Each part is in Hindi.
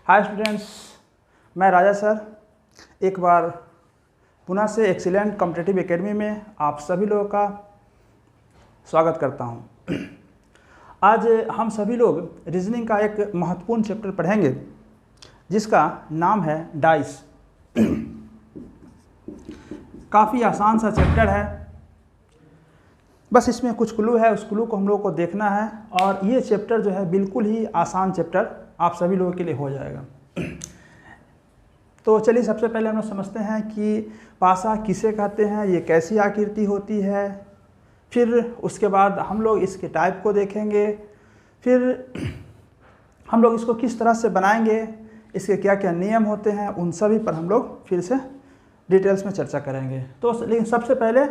हाय स्टूडेंट्स, मैं राजा सर एक बार पुनः से एक्सीलेंट कॉम्पिटिटिव एकेडमी में आप सभी लोगों का स्वागत करता हूं। आज हम सभी लोग रीजनिंग का एक महत्वपूर्ण चैप्टर पढ़ेंगे जिसका नाम है डाइस। काफ़ी आसान सा चैप्टर है, बस इसमें कुछ क्लू है, उस क्लू को हम लोग को देखना है और ये चैप्टर जो है बिल्कुल ही आसान चैप्टर आप सभी लोगों के लिए हो जाएगा। तो चलिए सबसे पहले हम लोग समझते हैं कि पासा किसे कहते हैं, ये कैसी आकृति होती है। फिर उसके बाद हम लोग इसके टाइप को देखेंगे, फिर हम लोग इसको किस तरह से बनाएंगे, इसके क्या क्या नियम होते हैं, उन सभी पर हम लोग फिर से डिटेल्स में चर्चा करेंगे। तो लेकिन सबसे पहले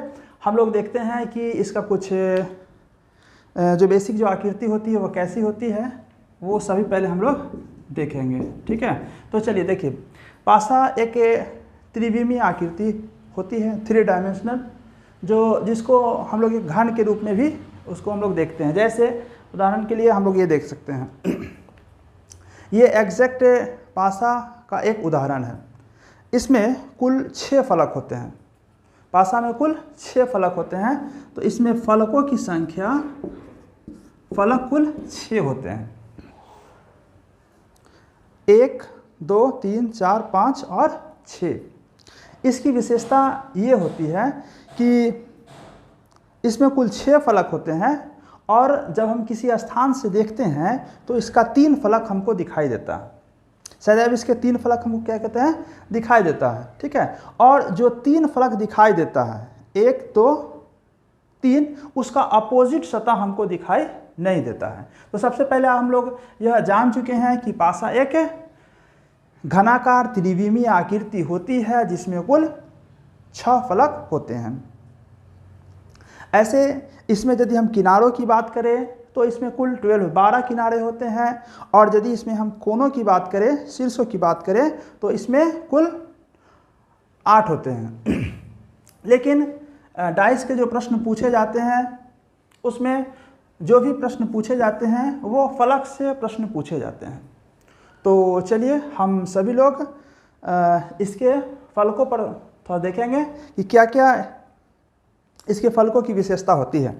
हम लोग देखते हैं कि इसका कुछ जो बेसिक जो आकृति होती है वो कैसी होती है, वो सभी पहले हम लोग देखेंगे। ठीक है, तो चलिए देखिए, पासा एक त्रिविमीय आकृति होती है, 3 डायमेंशनल, जिसको हम लोग एक घन के रूप में भी उसको हम लोग देखते हैं। जैसे उदाहरण के लिए हम लोग ये देख सकते हैं, ये एग्जैक्ट पासा का एक उदाहरण है। इसमें कुल 6 फलक होते हैं। पासा में कुल 6 फलक होते हैं, तो इसमें फलकों की संख्या, फलक कुल 6 होते हैं। 1, 2, 3, 4, 5 और 6। इसकी विशेषता ये होती है कि इसमें कुल 6 फलक होते हैं और जब हम किसी स्थान से देखते हैं तो इसका 3 फलक हमको दिखाई देता है। शायद इसके 3 फलक हमको क्या कहते हैं, दिखाई देता है। ठीक है, और जो 3 फलक दिखाई देता है, 1, 2, 3, उसका अपोजिट सतह हमको दिखाई नहीं देता है। तो सबसे पहले हम लोग यह जान चुके हैं कि पासा एक घनाकार त्रिविमीय आकृति होती है जिसमें कुल 6 फलक होते हैं। ऐसे इसमें यदि हम किनारों की बात करें तो इसमें कुल 12 किनारे होते हैं, और यदि इसमें हम कोनों की बात करें, शीर्षों की बात करें, तो इसमें कुल 8 होते हैं। लेकिन डाइस के जो प्रश्न पूछे जाते हैं उसमें जो भी प्रश्न पूछे जाते हैं वो फलक से प्रश्न पूछे जाते हैं। तो चलिए हम सभी लोग इसके फलकों पर थोड़ा देखेंगे कि क्या क्या इसके फलकों की विशेषता होती है।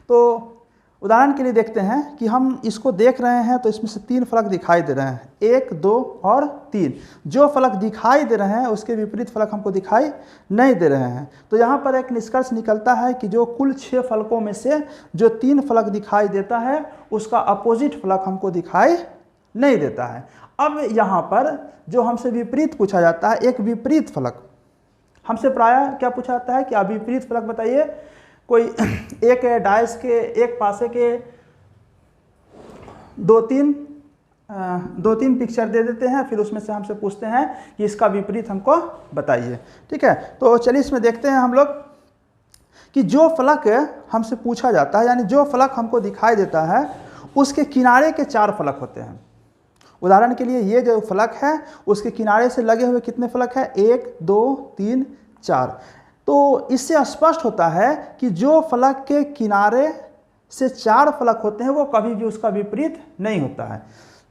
तो उदाहरण के लिए देखते हैं कि हम इसको देख रहे हैं तो इसमें से 3 फलक दिखाई दे रहे हैं, 1, 2 और 3। जो फलक दिखाई दे रहे हैं उसके विपरीत फलक हमको दिखाई नहीं दे रहे हैं। तो यहाँ पर एक निष्कर्ष निकलता है कि जो कुल 6 फलकों में से जो 3 फलक दिखाई देता है उसका अपोजिट फलक हमको दिखाई नहीं देता है। अब यहाँ पर जो हमसे विपरीत पूछा जाता है, एक विपरीत फलक हमसे प्रायः क्या पूछा जाता है कि आप विपरीत फलक बताइए। कोई एक डाइस के, एक पासे के 2-3 पिक्चर दे देते हैं, फिर उसमें से हमसे पूछते हैं कि इसका विपरीत हमको बताइए। ठीक है, तो चलिए इसमें देखते हैं हम लोग कि जो फलक हमसे पूछा जाता है, यानी जो फलक हमको दिखाई देता है उसके किनारे के 4 फलक होते हैं। उदाहरण के लिए ये जो फलक है उसके किनारे से लगे हुए कितने फलक हैं, 1, 2, 3, 4। तो इससे स्पष्ट होता है कि जो फलक के किनारे से 4 फलक होते हैं वो कभी भी उसका विपरीत नहीं होता है।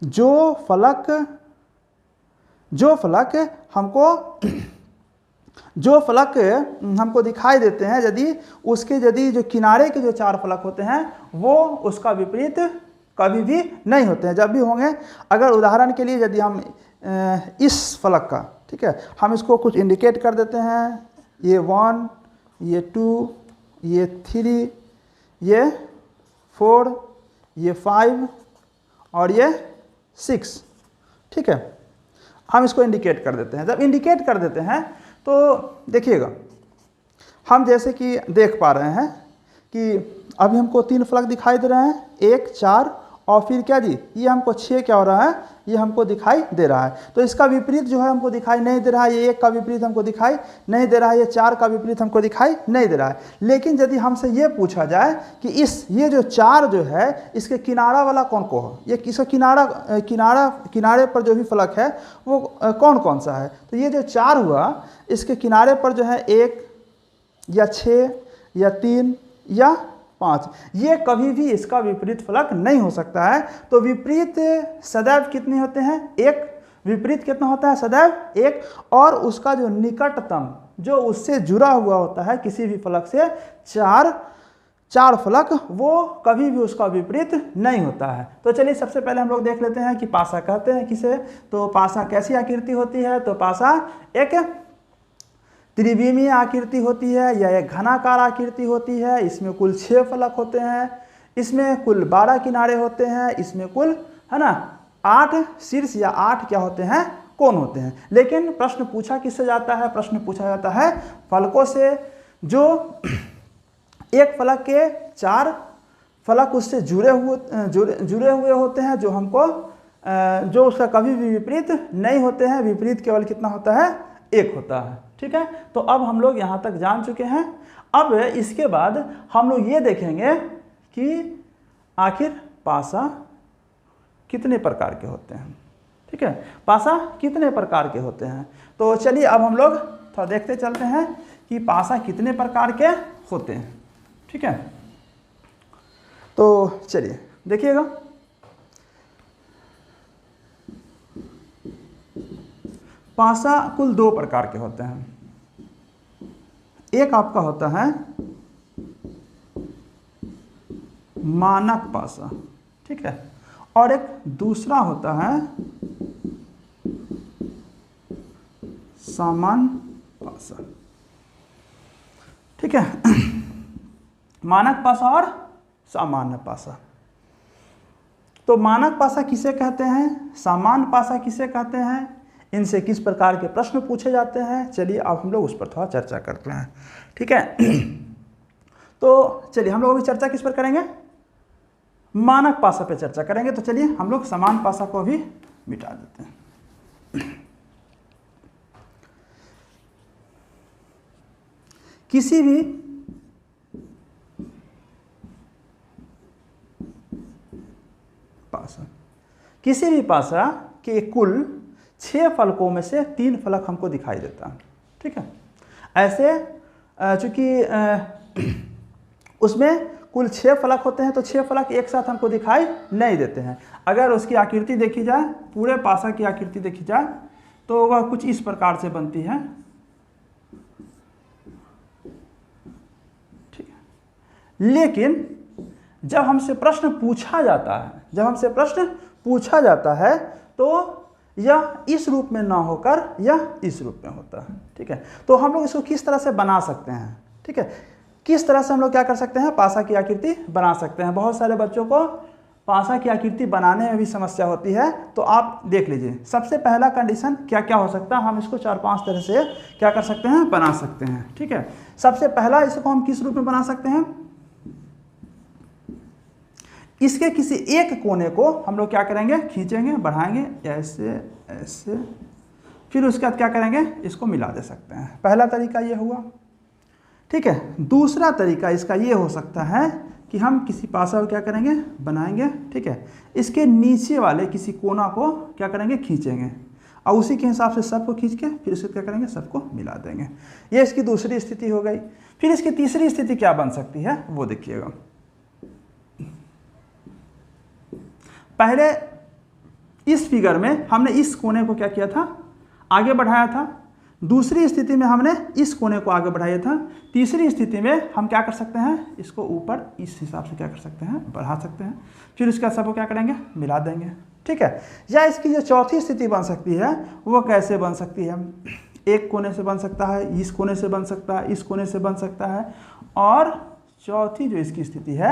जो फलक हमको दिखाई देते हैं, यदि जो किनारे के जो 4 फलक होते हैं वो उसका विपरीत कभी भी नहीं होते हैं। जब भी होंगे, अगर उदाहरण के लिए यदि हम इस फलक का, ठीक है, हम इसको कुछ इंडिकेट कर देते हैं, ये 1, ये 2, ये 3, ये 4, ये 5 और ये 6। ठीक है, हम इसको इंडिकेट कर देते हैं। जब इंडिकेट कर देते हैं तो देखिएगा, हम जैसे कि देख पा रहे हैं कि अभी हमको 3 फलक दिखाई दे रहे हैं, 1, 4 और फिर क्या जी, ये हमको 6 क्या हो रहा है, ये हमको दिखाई दे रहा है। तो इसका विपरीत जो है हमको दिखाई नहीं दे रहा है, ये 1 का विपरीत हमको दिखाई नहीं दे रहा है, ये 4 का विपरीत हमको दिखाई नहीं दे रहा है। लेकिन यदि हमसे ये पूछा जाए कि ये जो 4 जो है इसके किनारा वाला कौन कौन हो, ये इसका किनारे पर जो भी फलक है वो कौन कौन सा है, तो ये जो 4 हुआ इसके किनारे पर जो है 1 या 6 या 3 या 5, ये कभी भी इसका विपरीत फलक नहीं हो सकता है। तो विपरीत सदैव कितने होते हैं, 1 विपरीत कितना होता है, सदैव एक। और उसका जो निकटतम जो उससे जुड़ा हुआ होता है किसी भी फलक से, चार फलक, वो कभी भी उसका विपरीत नहीं होता है। तो चलिए सबसे पहले हम लोग देख लेते हैं कि पासा कहते हैं किसे। तो पासा कैसी आकृति होती है, तो पासा एक त्रिविमीय आकृति होती है या एक घनाकार आकृति होती है। इसमें कुल 6 फलक होते हैं, इसमें कुल 12 किनारे होते हैं, इसमें कुल, है ना, 8 शीर्ष या 8 क्या होते हैं, कोण होते हैं। लेकिन प्रश्न पूछा किससे जाता है, प्रश्न पूछा जाता है फलकों से। जो एक फलक के 4 फलक उससे जुड़े हुए होते हैं, जो हमको जो उसका कभी भी विपरीत नहीं होते हैं। विपरीत केवल कितना होता है, एक होता है। ठीक है, तो अब हम लोग यहाँ तक जान चुके हैं। अब इसके बाद हम लोग ये देखेंगे कि आखिर पासा कितने प्रकार के होते हैं। ठीक है, पासा कितने प्रकार के होते हैं। तो चलिए अब हम लोग थोड़ा देखते चलते हैं कि पासा कितने प्रकार के होते हैं। ठीक है, तो चलिए देखिएगा। पासा कुल 2 प्रकार के होते हैं। एक आपका होता है मानक पासा, ठीक है, और एक दूसरा होता है सामान्य पासा। ठीक है, मानक पासा और सामान्य पासा। तो मानक पासा किसे कहते हैं, सामान्य पासा किसे कहते हैं, इनसे किस प्रकार के प्रश्न पूछे जाते हैं, चलिए अब हम लोग उस पर थोड़ा चर्चा करते हैं। ठीक है, तो चलिए हम लोग अभी चर्चा किस पर करेंगे, मानक पासा पे चर्चा करेंगे। तो चलिए हम लोग समान पासा को भी मिटा देते हैं। किसी भी पासा के कुल 6 फलकों में से 3 फलक हमको दिखाई देता है। ठीक है, ऐसे चूंकि उसमें कुल 6 फलक होते हैं, तो 6 फलक एक साथ हमको दिखाई नहीं देते हैं। अगर उसकी आकृति देखी जाए, पूरे पासा की आकृति देखी जाए, तो वह कुछ इस प्रकार से बनती है। ठीक है, लेकिन जब हमसे प्रश्न पूछा जाता है, तो यह इस रूप में ना होकर यह इस रूप में होता है। ठीक है, तो हम लोग इसको किस तरह से बना सकते हैं। ठीक है, किस तरह से हम लोग क्या कर सकते हैं, पासा की आकृति बना सकते हैं। बहुत सारे बच्चों को पासा की आकृति बनाने में भी समस्या होती है, तो आप देख लीजिए। सबसे पहला कंडीशन क्या क्या हो सकता है, हम इसको 4-5 तरह से क्या कर सकते हैं, बना सकते हैं। ठीक है, सबसे पहला इसको हम किस रूप में बना सकते हैं, इसके किसी एक कोने को हम लोग क्या करेंगे, खींचेंगे, बढ़ाएंगे, ऐसे ऐसे, फिर उसके बाद क्या करेंगे, इसको मिला दे सकते हैं। पहला तरीका ये हुआ। ठीक है, दूसरा तरीका इसका ये हो सकता है कि हम किसी पासा को क्या करेंगे, बनाएंगे। ठीक है, इसके नीचे वाले किसी कोना को क्या करेंगे, खींचेंगे, और उसी के हिसाब से सबको खींच के फिर इसको क्या करेंगे, सबको मिला देंगे। ये इसकी दूसरी स्थिति हो गई। फिर इसकी तीसरी स्थिति क्या बन सकती है, वो देखिएगा। पहले इस फिगर में हमने इस कोने को क्या किया था, आगे बढ़ाया था। दूसरी स्थिति में हमने इस कोने को आगे बढ़ाया था। तीसरी स्थिति में हम क्या कर सकते हैं, इसको ऊपर इस हिसाब से क्या कर सकते हैं, बढ़ा सकते हैं। फिर उसका सबको क्या करेंगे, मिला देंगे। ठीक है, या इसकी जो चौथी स्थिति बन सकती है, वो कैसे बन सकती है, एक कोने से बन सकता है, इस कोने से बन सकता है, इस कोने से बन सकता है, और चौथी जो इसकी स्थिति है,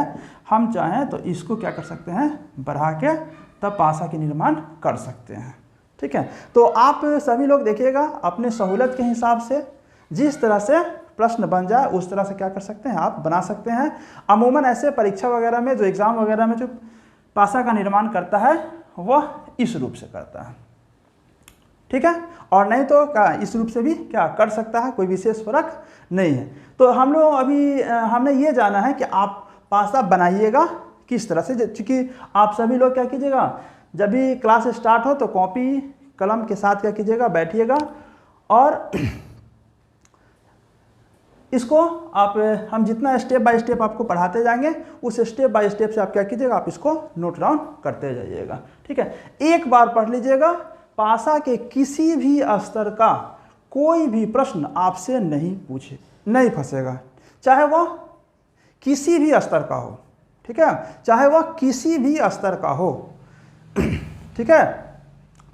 हम चाहें तो इसको क्या कर सकते हैं, बढ़ा के तब पासा के निर्माण कर सकते हैं। ठीक है, तो आप सभी लोग देखिएगा, अपने सहूलत के हिसाब से जिस तरह से प्रश्न बन जाए उस तरह से क्या कर सकते हैं, आप बना सकते हैं। अमूमन ऐसे परीक्षा वगैरह में, जो एग्ज़ाम वगैरह में जो पासा का निर्माण करता है, वह इस रूप से करता है। ठीक है, और नहीं तो क्या इस रूप से भी क्या कर सकता है, कोई विशेष फर्क नहीं है। तो हम लोग अभी हमने ये जाना है कि आप पासा बनाइएगा किस तरह से। चूँकि आप सभी लोग क्या कीजिएगा, जब भी क्लास स्टार्ट हो तो कॉपी कलम के साथ क्या कीजिएगा, बैठिएगा, और इसको आप, हम जितना स्टेप बाय स्टेप आपको पढ़ाते जाएंगे, उस स्टेप बाय स्टेप से आप क्या कीजिएगा, आप इसको नोट डाउन करते जाइएगा। ठीक है, एक बार पढ़ लीजिएगा, पासा के किसी भी स्तर का कोई भी प्रश्न आपसे नहीं फंसेगा, चाहे वह किसी भी स्तर का हो, ठीक है, चाहे वह किसी भी स्तर का हो, ठीक है।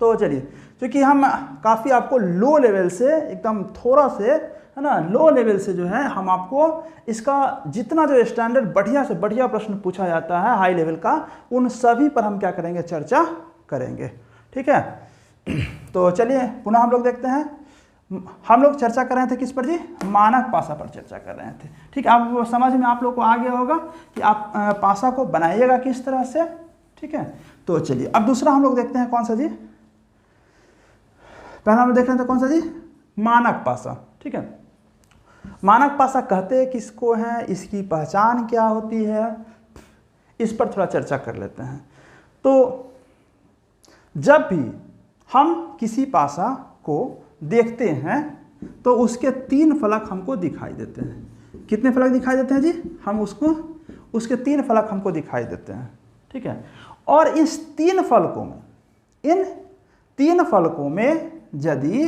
तो चलिए, क्योंकि हम काफ़ी आपको लो लेवल से एकदम थोड़ा से, है ना, लो लेवल से जो है हम आपको इसका जितना जो स्टैंडर्ड बढ़िया से बढ़िया प्रश्न पूछा जाता है हाई लेवल का, उन सभी पर हम क्या करेंगे, चर्चा करेंगे, ठीक है। तो चलिए पुनः हम लोग देखते हैं, हम लोग चर्चा कर रहे थे किस पर जी, मानक पासा पर चर्चा कर रहे थे, ठीक है। अब समझ में आप लोग को आ गया होगा कि आप पासा को बनाइएगा किस तरह से, ठीक है। तो चलिए अब दूसरा हम लोग देखते हैं, कौन सा जी, पहला हम लोग देख रहे थे कौन सा जी, मानक पासा, ठीक है। मानक पासा कहते किसको हैं, इसकी पहचान क्या होती है, इस पर थोड़ा चर्चा कर लेते हैं। तो जब भी हम किसी पासा को देखते हैं तो उसके 3 फलक हमको दिखाई देते हैं। कितने फलक दिखाई देते हैं जी, हम उसके 3 फलक हमको दिखाई देते हैं, ठीक है। और इस 3 फलकों में, इन 3 फलकों में यदि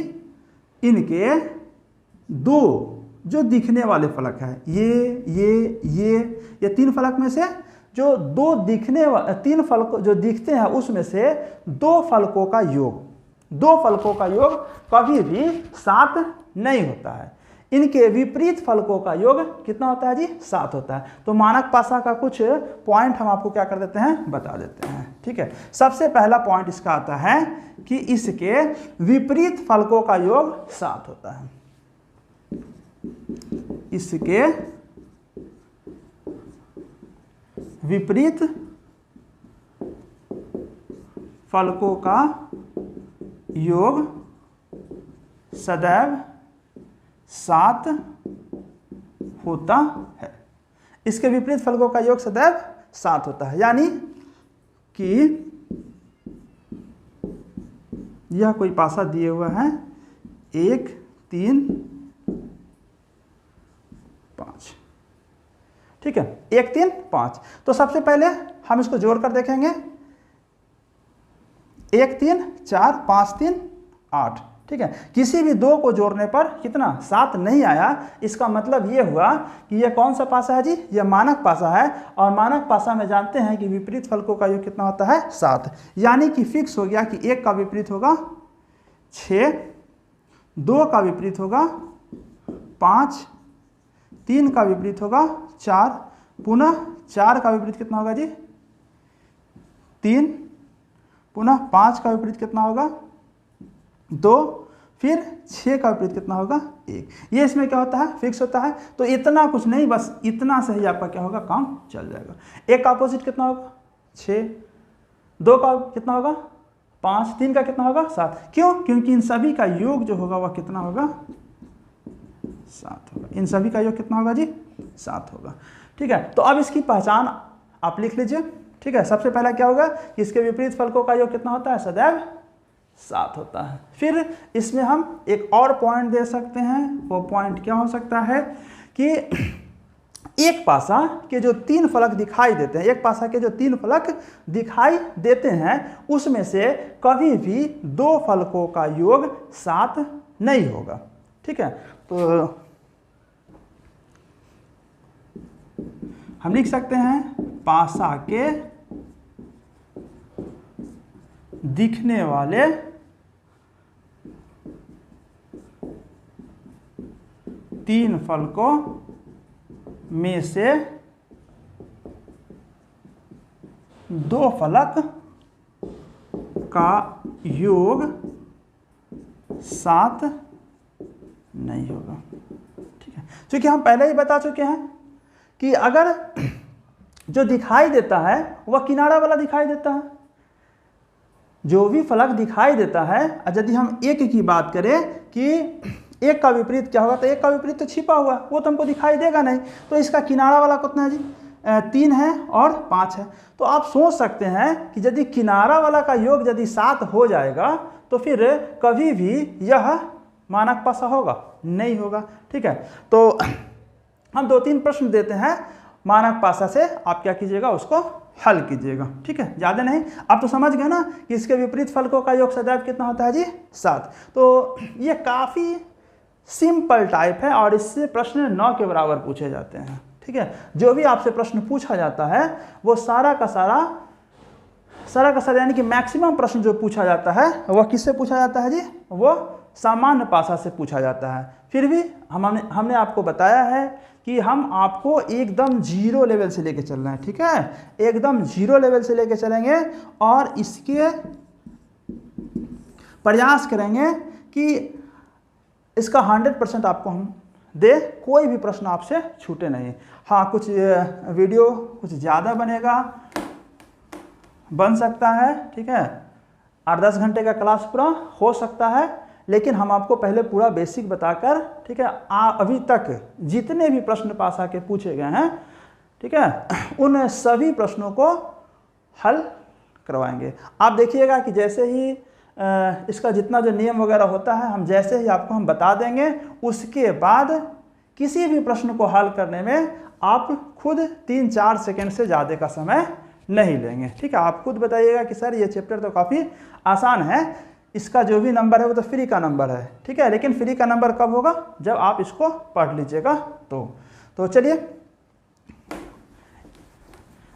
इनके 2 जो दिखने वाले फलक हैं, ये 3 फलक में से जो 2 दिखने वाले 3 फलक जो दिखते हैं उसमें से 2 फलकों का योग, 2 फलकों का योग कभी भी 7 नहीं होता है। इनके विपरीत फलकों का योग कितना होता है जी, 7 होता है। तो मानक पासा का कुछ पॉइंट हम आपको क्या कर देते हैं, बता देते हैं, ठीक है। सबसे पहला पॉइंट इसका आता है कि इसके विपरीत फलकों का योग 7 होता है। इसके विपरीत फलकों का योग सदैव 7 होता है। इसके विपरीत फलकों का योग सदैव 7 होता है, यानी कि यह कोई पासा दिए हुआ है 1 3 5, ठीक है, 1 3 5। तो सबसे पहले हम इसको जोड़कर देखेंगे, 1 3 4 5 3 8, ठीक है। किसी भी 2 को जोड़ने पर कितना, 7 नहीं आया। इसका मतलब ये हुआ कि यह कौन सा पासा है जी, यह मानक पासा है। और मानक पासा में जानते हैं कि विपरीत फलकों का योग कितना होता है, 7। यानी कि फिक्स हो गया कि 1 का विपरीत होगा 6, 2 का विपरीत होगा 5, 3 का विपरीत होगा 4, पुनः 4 का विपरीत कितना होगा जी, 3, पुनः 5 का विपरीत कितना होगा, 2, फिर 6 का विपरीत कितना होगा, 1। ये इसमें क्या होता है, फिक्स होता है। तो इतना कुछ नहीं, बस इतना से ही आपका क्या होगा, काम चल जाएगा। 1 का अपोजिट कितना होगा, 6, 2 का कितना होगा, 5, 3 का कितना होगा, 7। क्यों, क्योंकि इन सभी का योग जो होगा वह कितना होगा, 7 होगा। इन सभी का योग कितना होगा जी, 7 होगा, ठीक है। तो अब इसकी पहचान आप लिख लीजिए, ठीक है। सबसे पहला क्या होगा कि इसके विपरीत फलकों का योग कितना होता है, सदैव 7 होता है। फिर इसमें हम एक और पॉइंट दे सकते हैं। वो पॉइंट क्या हो सकता है कि एक पासा के जो 3 फलक दिखाई देते हैं, एक पासा के जो 3 फलक दिखाई देते हैं उसमें से कभी भी 2 फलकों का योग 7 नहीं होगा, ठीक है। तो हम लिख सकते हैं पासा के दिखने वाले 3 फलकों में से 2 फलक का योग 7 नहीं होगा, ठीक है। क्योंकि हम पहले ही बता चुके हैं कि अगर जो दिखाई देता है वह किनारा वाला दिखाई देता है, जो भी फलक दिखाई देता है, यदि हम 1 की बात करें कि 1 का विपरीत क्या होगा, तो 1 का विपरीत तो छिपा हुआ, वो तो हमको दिखाई देगा नहीं। तो इसका किनारा वाला कितना है जी, 3 है और 5 है। तो आप सोच सकते हैं कि यदि किनारा वाला का योग यदि 7 हो जाएगा तो फिर कभी भी यह मानक पासा होगा, नहीं होगा, ठीक है। तो हम 2-3 प्रश्न देते हैं, मानक पासा से आप क्या कीजिएगा, उसको हल कीजिएगा। ठीक है, ज़्यादा नहीं, आप तो समझ गए ना कि इसके विपरीत फलकों का योग सदैव कितना होता है जी 7। तो ये काफ़ी सिंपल टाइप है और इससे प्रश्न 9 के बराबर पूछे जाते हैं। ठीक है, जो भी आपसे प्रश्न पूछा जाता है वो सारा का सारा यानी कि मैक्सिमम प्रश्न जो पूछा जाता है वह किससे पूछा जाता है जी, वो सामान्य पासा से पूछा जाता है। फिर भी हमने आपको बताया है कि हम आपको एकदम जीरो लेवल से लेके चल रहे हैं। ठीक है, एकदम जीरो लेवल से लेके चलेंगे और इसके प्रयास करेंगे कि इसका 100% आपको हम दे, कोई भी प्रश्न आपसे छूटे नहीं। हाँ, कुछ वीडियो कुछ ज़्यादा बन सकता है। ठीक है, 8-10 घंटे का क्लास पूरा हो सकता है, लेकिन हम आपको पहले पूरा बेसिक बताकर, ठीक है, अभी तक जितने भी प्रश्न पास आके पूछे गए हैं, ठीक है, उन सभी प्रश्नों को हल करवाएंगे। आप देखिएगा कि जैसे ही इसका जितना जो नियम वगैरह होता है हम जैसे ही आपको हम बता देंगे, उसके बाद किसी भी प्रश्न को हल करने में आप खुद 3-4 सेकंड से ज़्यादा का समय नहीं लेंगे। ठीक है, आप खुद बताइएगा कि सर ये चैप्टर तो काफ़ी आसान है, इसका जो भी नंबर है वो तो फ्री का नंबर है। ठीक है, लेकिन फ्री का नंबर कब होगा, जब आप इसको पढ़ लीजिएगा। तो चलिए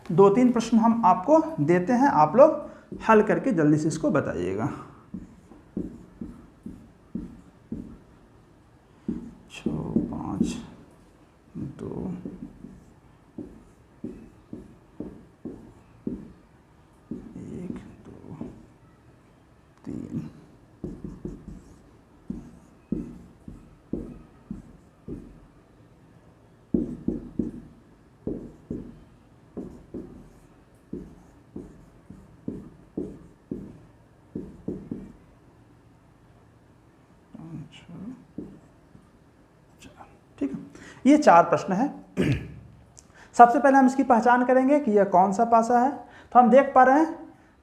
2-3 प्रश्न हम आपको देते हैं, आप लोग हल करके जल्दी से इसको बताइएगा। 6, 5, 2, 1, 2, 3। ठीक है, ये 4 प्रश्न है। सबसे पहले हम इसकी पहचान करेंगे कि यह कौन सा पासा है। तो हम देख पा रहे हैं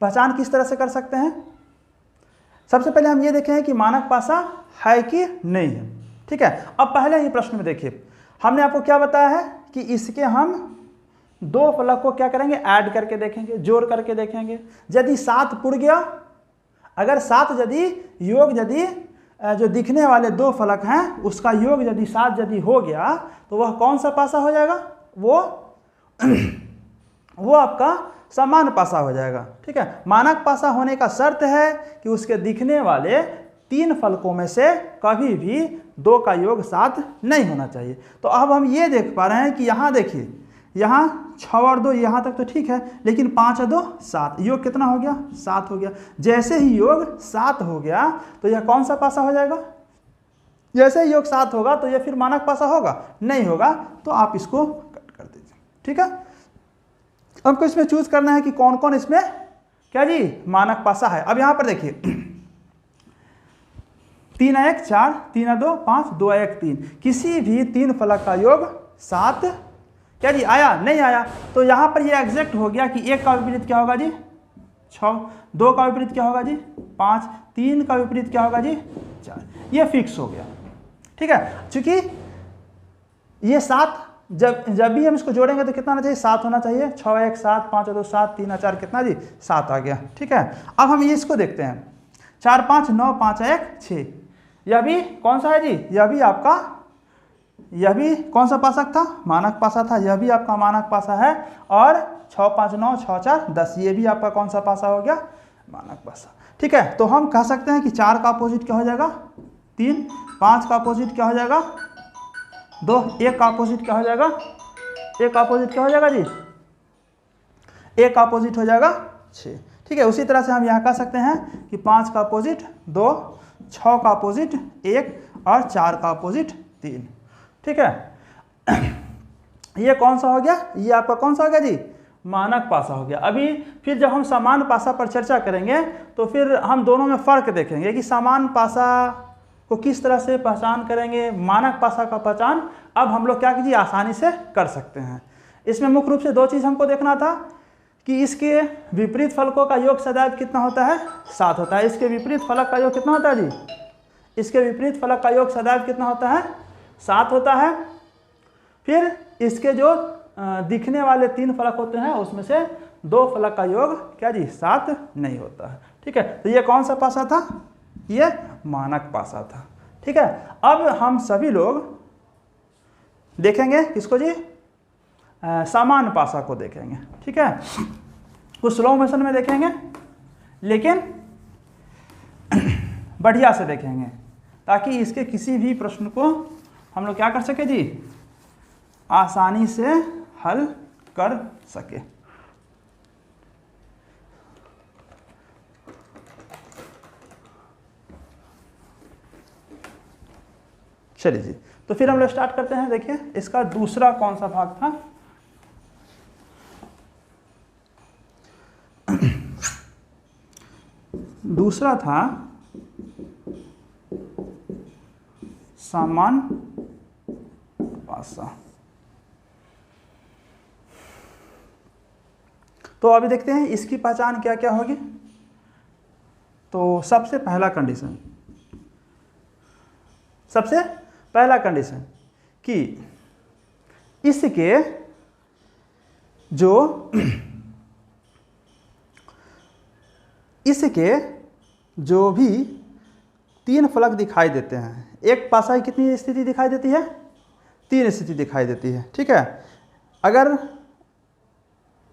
पहचान किस तरह से कर सकते हैं। सबसे पहले हम ये देखें कि मानक पासा है कि नहीं है। ठीक है, अब पहले ही प्रश्न में देखिए, हमने आपको क्या बताया है कि इसके हम 2 फलक को क्या करेंगे, ऐड करके देखेंगे, जोड़ करके देखेंगे। यदि 7 पुर गया, अगर 7 यदि योग यदि जो दिखने वाले 2 फलक हैं उसका योग यदि 7 यदि हो गया तो वह कौन सा पासा हो जाएगा, वो आपका समान पासा हो जाएगा। ठीक है, मानक पासा होने का शर्त है कि उसके दिखने वाले 3 फलकों में से कभी भी 2 का योग 7 नहीं होना चाहिए। तो अब हम ये देख पा रहे हैं कि यहाँ देखिए, यहाँ 6 और 2 यहाँ तक तो ठीक है, लेकिन 5 और 2 7, योग कितना हो गया, 7 हो गया। जैसे ही योग 7 हो गया तो यह कौन सा पासा हो जाएगा, जैसे ही योग 7 होगा तो यह फिर मानक पासा होगा, नहीं होगा, तो आप इसको कट कर दीजिए। ठीक है, हमको इसमें चूज करना है कि कौन कौन इसमें क्या जी मानक पासा है। अब यहाँ पर देखिए 3 1 4, 3 2 5, 2 1 3, किसी भी 3 फलक का योग 7 क्या जी आया, नहीं आया, तो यहाँ पर ये एग्जैक्ट हो गया कि 1 का विपरीत क्या होगा जी 6, 2 का विपरीत क्या होगा जी 5, 3 का विपरीत क्या होगा जी 4, ये फिक्स हो गया। ठीक है, चूंकि ये 7 जब भी हम इसको जोड़ेंगे तो कितना आना चाहिए, 7 होना चाहिए। 6 1 7, 5 2 7, 3 4 कितना जी 7 आ गया। ठीक है, अब हम ये इसको देखते हैं, 4 5 9 5 1 6, यह भी कौन सा है जी, यह भी कौन सा पासा था, मानक पासा था, यह भी आपका मानक पासा है। और 6 5 9 6 4 10, ये भी आपका कौन सा पासा हो गया, मानक पासा। ठीक है, तो हम कह सकते हैं कि 4 का अपोजिट क्या हो जाएगा 3, 5 का अपोजिट क्या हो जाएगा 2, 1 का अपोजिट क्या हो जाएगा, 1 का अपोजिट क्या हो जाएगा जी 1 का अपोजिट हो जाएगा 6। ठीक है, उसी तरह से हम यहाँ कह सकते हैं कि 5 का अपोजिट 2, 6 का अपोजिट 1 और 4 का अपोजिट 3। ठीक है, ये कौन सा हो गया, ये आपका कौन सा हो गया जी मानक पासा हो गया। अभी फिर जब हम समान पासा पर चर्चा करेंगे तो फिर हम दोनों में फ़र्क देखेंगे कि समान पासा को किस तरह से पहचान करेंगे, मानक पासा का पहचान अब हम लोग क्या कीजिए आसानी से कर सकते हैं। इसमें मुख्य रूप से 2 चीज़ हमको देखना था कि इसके विपरीत फलकों का योग सदैव कितना होता है 7 होता है। इसके विपरीत फलक का योग कितना होता है जी, इसके विपरीत फलक का योग सदैव कितना होता है 7 होता है। फिर इसके जो दिखने वाले 3 फलक होते हैं उसमें से दो फलक का योग क्या जी 7 नहीं होता है। ठीक है, तो ये कौन सा पासा था, ये मानक पासा था। ठीक है, अब हम सभी लोग देखेंगे किसको जी, समान पासा को देखेंगे। ठीक है, कुछ स्लो मोशन में देखेंगे लेकिन बढ़िया से देखेंगे ताकि इसके किसी भी प्रश्न को हम लोग क्या कर सके जी, आसानी से हल कर सके। चलिए जी, तो फिर हम लोग स्टार्ट करते हैं। देखिए इसका दूसरा कौन सा भाग था, दूसरा था समान पासा। तो अभी देखते हैं इसकी पहचान क्या क्या होगी। तो सबसे पहला कंडीशन, सबसे पहला कंडीशन कि इसके जो भी 3 फलक दिखाई देते हैं, एक पासा की कितनी स्थिति दिखाई देती है, 3 स्थिति दिखाई देती है। ठीक है, अगर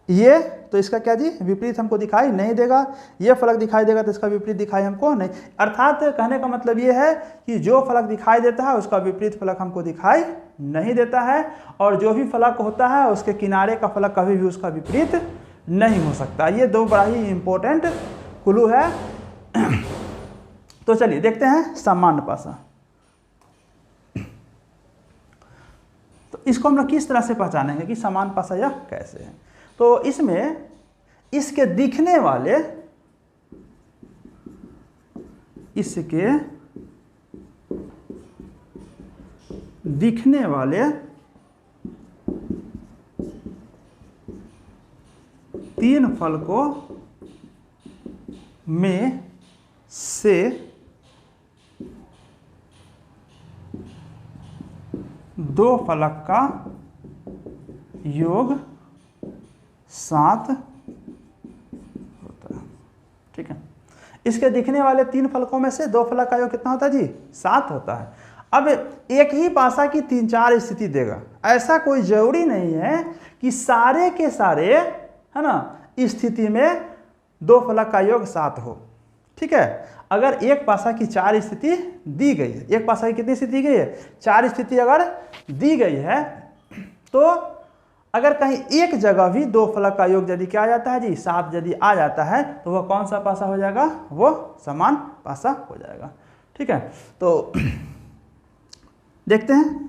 ये तो इसका क्या जी विपरीत हमको दिखाई नहीं देगा, ये फलक दिखाई देगा तो इसका विपरीत दिखाई हमको नहीं। अर्थात कहने का मतलब ये है कि जो फलक दिखाई देता है उसका विपरीत फलक हमको दिखाई नहीं देता है, और जो भी फलक होता है उसके किनारे का फलक कभी भी उसका विपरीत नहीं हो सकता। ये 2 बड़ा ही इंपॉर्टेंट क्लू है। तो चलिए देखते हैं समान पासा। तो इसको हम लोग किस तरह से पहचानेंगे कि समान पासा या कैसे है। तो इसमें इसके दिखने वाले तीन फलकों में से दो फलक का योग 7 होता है। ठीक है, इसके दिखने वाले 3 फलकों में से 2 फलक का योग कितना होता है जी 7 होता है। अब एक ही पासा की 3-4 स्थिति देगा, ऐसा कोई जरूरी नहीं है कि सारे के सारे है ना स्थिति में 2 फलक का योग 7 हो। ठीक है, अगर एक पासा की 4 स्थिति दी गई है, एक पासा की कितनी स्थिति दी गई है 4 स्थिति अगर दी गई है, तो अगर कहीं एक जगह भी 2 फलक का योग यदि क्या आ जाता है जी 7 यदि आ जाता है तो वह कौन सा पासा हो जाएगा, वो समान पासा हो जाएगा। ठीक है, तो देखते हैं।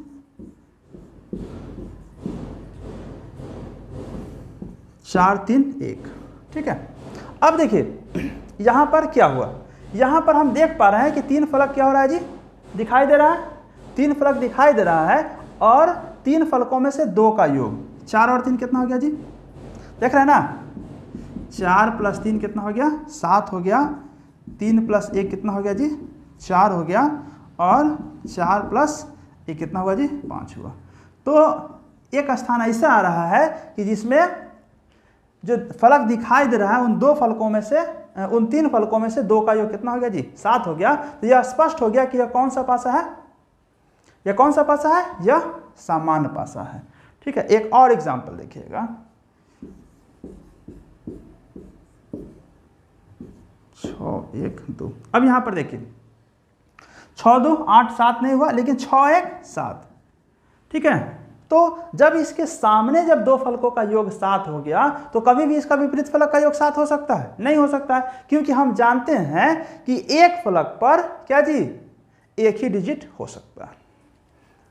चार 3 1। ठीक है, अब देखिए यहां पर क्या हुआ, यहां पर हम देख पा रहे हैं कि 3 फलक क्या हो रहा है जी दिखाई दे रहा है, 3 फलक दिखाई दे रहा है और 3 फलकों में से 2 का योग 4 और 3 कितना हो गया जी, देख रहे हैं ना, 4 + 3 कितना हो गया 7 हो गया, 3 + 1 कितना हो गया जी 4 हो गया, और 4 + 1 कितना हुआ जी 5 हुआ। तो एक स्थान ऐसा आ रहा है कि जिसमें जो फलक दिखाई दे रहा है उन 2 फलकों में से, उन 3 फलकों में से 2 का योग कितना हो गया जी 7 हो गया। तो यह स्पष्ट हो गया कि यह कौन सा पासा है, यह कौन सा पासा है, यह समान पासा है। ठीक है, एक और एग्जाम्पल देखिएगा। 6 1 2। अब यहां पर देखिए 6 2 8 7 नहीं हुआ, लेकिन 6 1 7। ठीक है, तो जब इसके सामने जब 2 फलकों का योग 7 हो गया तो कभी भी इसका विपरीत फलक का योग 7 हो सकता है, नहीं हो सकता है, क्योंकि हम जानते हैं कि एक फलक पर क्या जी एक ही डिजिट हो सकता है।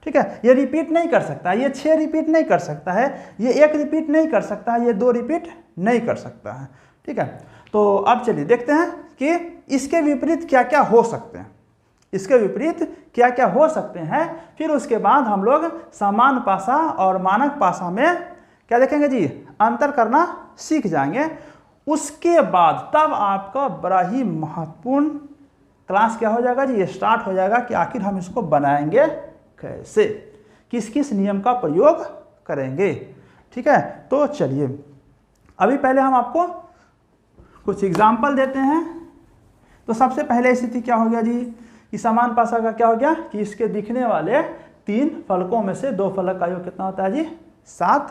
ठीक है, ये रिपीट नहीं कर सकता, ये 6 रिपीट नहीं कर सकता है, ये 1 रिपीट नहीं कर सकता है, ये 2 रिपीट नहीं कर सकता है। ठीक है, तो अब चलिए देखते हैं कि इसके विपरीत क्या क्या हो सकते हैं, इसके विपरीत क्या क्या हो सकते हैं। फिर उसके बाद हम लोग समान पासा और मानक पासा में क्या देखेंगे जी अंतर करना सीख जाएंगे। उसके बाद तब आपका बड़ा ही महत्वपूर्ण क्लास क्या हो जाएगा जी, ये स्टार्ट हो जाएगा कि आखिर हम इसको बनाएंगे कैसे, किस किस नियम का प्रयोग करेंगे। ठीक है, तो चलिए अभी पहले हम आपको कुछ एग्जाम्पल देते हैं। तो सबसे पहले स्थिति क्या हो गया जी कि समान पासा का क्या हो गया कि इसके दिखने वाले 3 फलकों में से 2 फलक का योग कितना होता है जी 7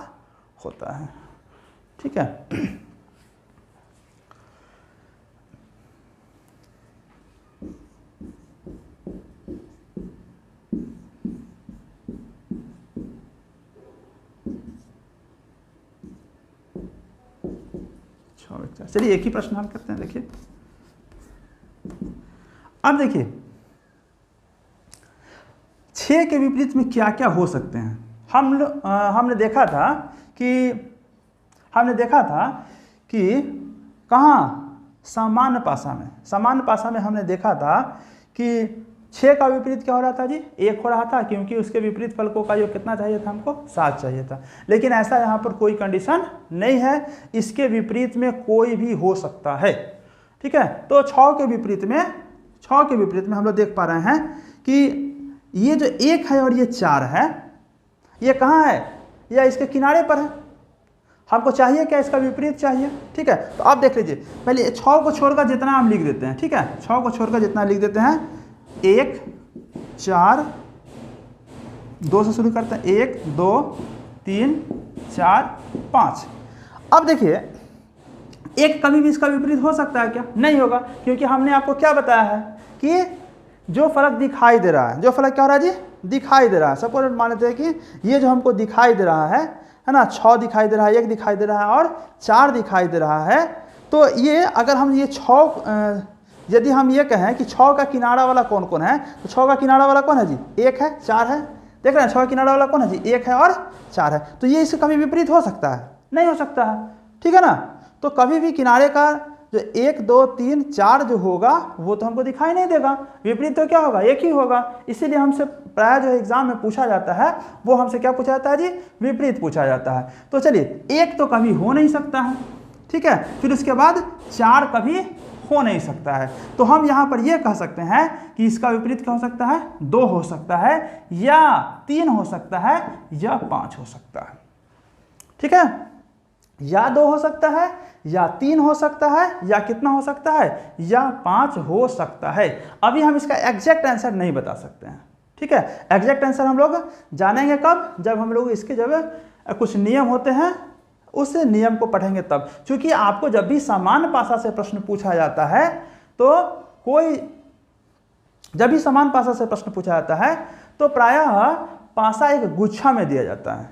होता है। ठीक है, चलिए एक ही प्रश्न हल करते हैं। देखिए अब देखिए 6 के विपरीत में क्या क्या हो सकते हैं। हमने देखा था कि कहाँ सामान्य पासा में हमने देखा था कि 6 का विपरीत क्या हो रहा था जी 1 हो रहा था, क्योंकि उसके विपरीत फलकों का योग कितना चाहिए था हमको 7 चाहिए था। लेकिन ऐसा यहाँ पर कोई कंडीशन नहीं है, इसके विपरीत में कोई भी हो सकता है। ठीक है, तो 6 के विपरीत में हम लोग देख पा रहे हैं कि ये जो 1 है और ये 4 है, ये कहाँ है, या इसके किनारे पर है। हमको चाहिए क्या, इसका विपरीत चाहिए। ठीक है, तो आप देख लीजिए, पहले 6 को छोड़कर जितना हम लिख देते हैं। ठीक है, 6 को छोड़कर जितना लिख देते हैं 1 4 2 से शुरू करते हैं 1 2 3 4 5। अब देखिए एक कभी भी इसका विपरीत हो सकता है क्या, नहीं होगा, क्योंकि हमने आपको क्या बताया है कि जो फलक दिखाई दे रहा है, जो फलक क्या हो रहा है जी दिखाई दे रहा है। सपोज मानते हैं कि ये जो हमको दिखाई दे रहा है ना, 6 दिखाई दे रहा है, 1 दिखाई दे रहा है और 4 दिखाई दे रहा है। तो ये अगर हम ये 6 यदि हम ये कहें कि 6 का किनारा वाला कौन कौन है, तो 6 का किनारा वाला कौन है जी 1 है 4 है। देख रहे हैं 6 का किनारा वाला कौन है जी 1 है और 4 है। तो ये इससे कभी विपरीत हो सकता है, नहीं हो सकता है। ठीक है ना, तो कभी भी किनारे का जो 1 2 3 4 जो होगा वो तो हमको दिखाई नहीं देगा, विपरीत तो क्या होगा 1 ही होगा। इसीलिए हमसे प्राय जो एग्जाम में पूछा जाता है वो हमसे क्या पूछा जाता है जी विपरीत पूछा जाता है। तो चलिए 1 तो कभी हो नहीं सकता है। ठीक है, फिर उसके बाद 4 कभी हो नहीं सकता है। तो हम यहाँ पर यह कह सकते हैं कि इसका विपरीत क्या हो सकता है 2 हो सकता है, या 3 हो सकता है, या 5 हो सकता है। ठीक है, या 2 हो सकता है, या 3 हो सकता है, या कितना हो सकता है, या 5 हो सकता है। अभी हम इसका एग्जैक्ट आंसर नहीं बता सकते हैं। ठीक है, एग्जैक्ट आंसर हम लोग जानेंगे कब, जब हम लोग इसके जब कुछ नियम होते हैं उस नियम को पढ़ेंगे तब। क्योंकि आपको जब भी समान पासा से प्रश्न पूछा जाता है तो प्रायः पासा एक गुच्छा में दिया जाता है।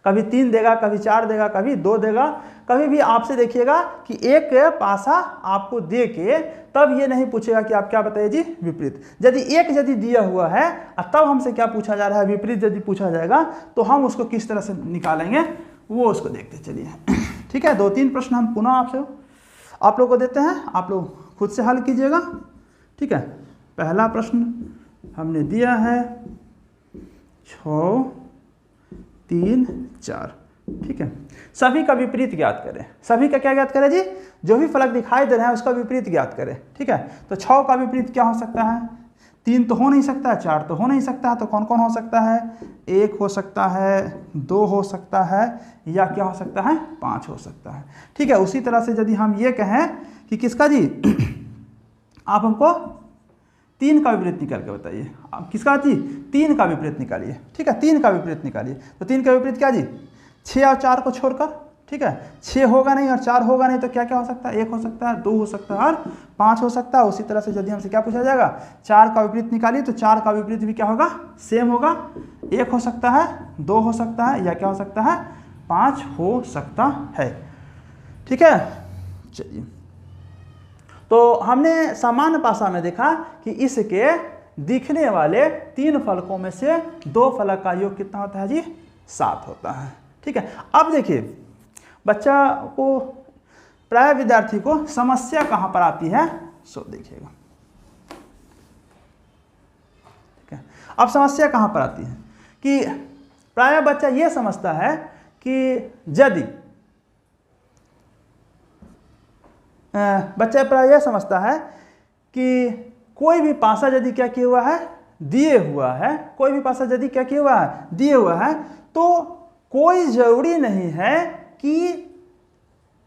कभी 3 देगा, कभी 4 देगा, कभी 2 देगा। कभी भी आपसे देखिएगा कि एक पासा आपको दे के तब ये नहीं पूछेगा कि आप क्या बताइए जी विपरीत। यदि दिया हुआ है तब हमसे क्या पूछा जा रहा है विपरीत यदि पूछा जाएगा तो हम उसको किस तरह से निकालेंगे वो उसको देखते चलिए। ठीक है, 2-3 प्रश्न हम पुनः आप लोग को देते हैं, आप लोग खुद से हल कीजिएगा। ठीक है, पहला प्रश्न हमने दिया है 6 3 4। ठीक है, सभी का विपरीत ज्ञात करें। सभी का क्या ज्ञात करें जी, जो भी फलक दिखाई दे रहे हैं उसका विपरीत ज्ञात करें। ठीक है, तो 6 का विपरीत क्या हो सकता है, 3 तो हो नहीं सकता है, 4 तो हो नहीं सकता है, तो कौन कौन हो सकता है, 1 हो सकता है, 2 हो सकता है, या क्या हो सकता है 5 हो सकता है। ठीक है, उसी तरह से यदि हम ये कहें कि किसका जी आप हमको 3 का विपरीत निकाल के बताइए। आप किसका जी 3 का विपरीत निकालिए। ठीक है, 3 का विपरीत निकालिए। तो 3 का विपरीत क्या जी 6 और 4 को छोड़कर। ठीक है, 6 होगा नहीं और 4 होगा नहीं, तो क्या क्या हो सकता है 1 हो सकता है, 2 हो सकता है और 5 हो सकता है। उसी तरह से यदि हमसे क्या पूछा जाएगा 4 का विपरीत निकालिए, तो 4 का विपरीत भी क्या होगा सेम होगा, 1 हो सकता है, 2 हो सकता है, या क्या हो सकता है 5 हो सकता है। ठीक है, चलिए, तो हमने सामान्य पासा में देखा कि इसके दिखने वाले 3 फलकों में से 2 फलक का योग कितना होता है जी 7 होता है। ठीक है, अब देखिए बच्चा को प्राय विद्यार्थी को समस्या कहाँ पर आती है सो देखिएगा। ठीक है, अब समस्या कहाँ पर आती है कि प्राय बच्चा ये समझता है कि यदि बच्चा प्राय यह समझता है कि कोई भी पासा यदि क्या किया हुआ है दिए हुआ है, कोई भी पासा यदि क्या किया हुआ है दिए हुआ है, तो कोई जरूरी नहीं है कि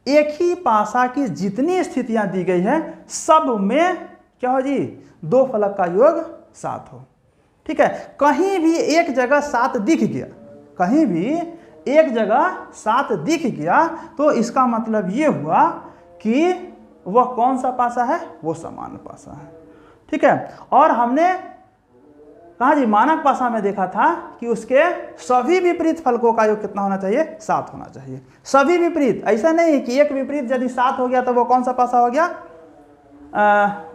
एक ही पासा की जितनी स्थितियां दी गई है सब में क्या हो जी, 2 फलक का योग 7 हो। ठीक है, कहीं भी एक जगह 7 दिख गया, कहीं भी एक जगह 7 दिख गया तो इसका मतलब ये हुआ कि वह कौन सा पासा है, वो समान पासा है। ठीक है, और हमने कहा जी मानक पासा में देखा था कि उसके सभी विपरीत फलकों का योग कितना होना चाहिए, 7 होना चाहिए। सभी विपरीत, ऐसा नहीं कि एक विपरीत यदि 7 हो गया तो वो कौन सा पासा हो गया,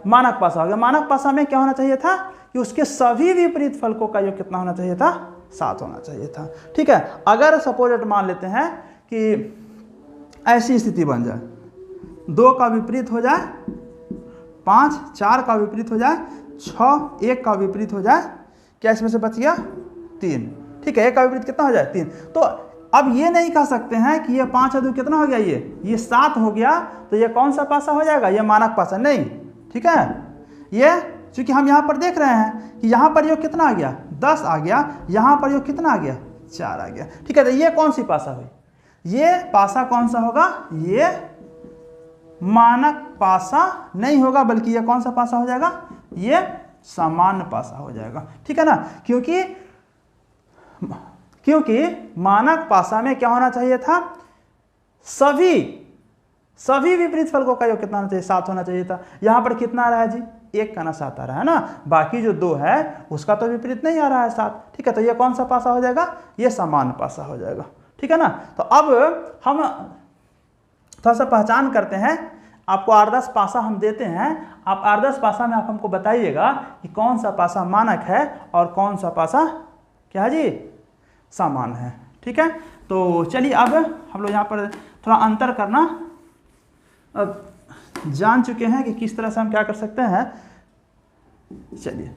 मानक पासा हो गया। मानक पासा में क्या होना चाहिए था कि उसके सभी विपरीत फलकों का योग कितना होना चाहिए था, 7 होना चाहिए था। ठीक है, अगर सपोज मान लेते हैं कि ऐसी स्थिति बन जाए, 2 का विपरीत हो जाए 5, 4 का विपरीत हो जाए 6, 1 का विपरीत हो जाए, क्या इसमें से बच गया 3। ठीक है, 1 का विपरीत कितना हो जाए 3। तो अब ये नहीं कह सकते हैं कि ये 5 और 2 कितना हो गया, ये 7 हो गया तो ये कौन सा पासा हो जाएगा, ये मानक पासा नहीं। ठीक है, ये चूंकि हम यहाँ पर देख रहे हैं कि यहाँ पर योग कितना आ गया, 10 आ गया, यहाँ पर योग कितना आ गया, 4 आ गया। ठीक है, तो ये कौन सी पासा हुई, ये पासा कौन सा होगा, ये मानक पासा नहीं होगा, बल्कि ये कौन सा पासा हो जाएगा, ये सामान्य पासा हो जाएगा। ठीक है ना, क्योंकि मानक पासा में क्या होना चाहिए था, सभी विपरीत फलकों का योग कितना होना चाहिए, 7 होना चाहिए था। यहां पर कितना आ रहा है जी, 1 का ना 7 आ रहा है ना, बाकी जो 2 है उसका तो विपरीत नहीं आ रहा है 7। ठीक है, तो ये कौन सा पासा हो जाएगा, ये सामान्य पासा हो जाएगा। ठीक है ना, तो अब हम थोड़ा सा पहचान करते हैं, आपको 8-10 पासा हम देते हैं, आप 8-10 पासा में आप हमको बताइएगा कि कौन सा पासा मानक है और कौन सा पासा क्या है जी, सामान्य है। ठीक है, तो चलिए अब हम लोग यहाँ पर थोड़ा अंतर करना अब जान चुके हैं कि किस तरह से हम क्या कर सकते हैं। चलिए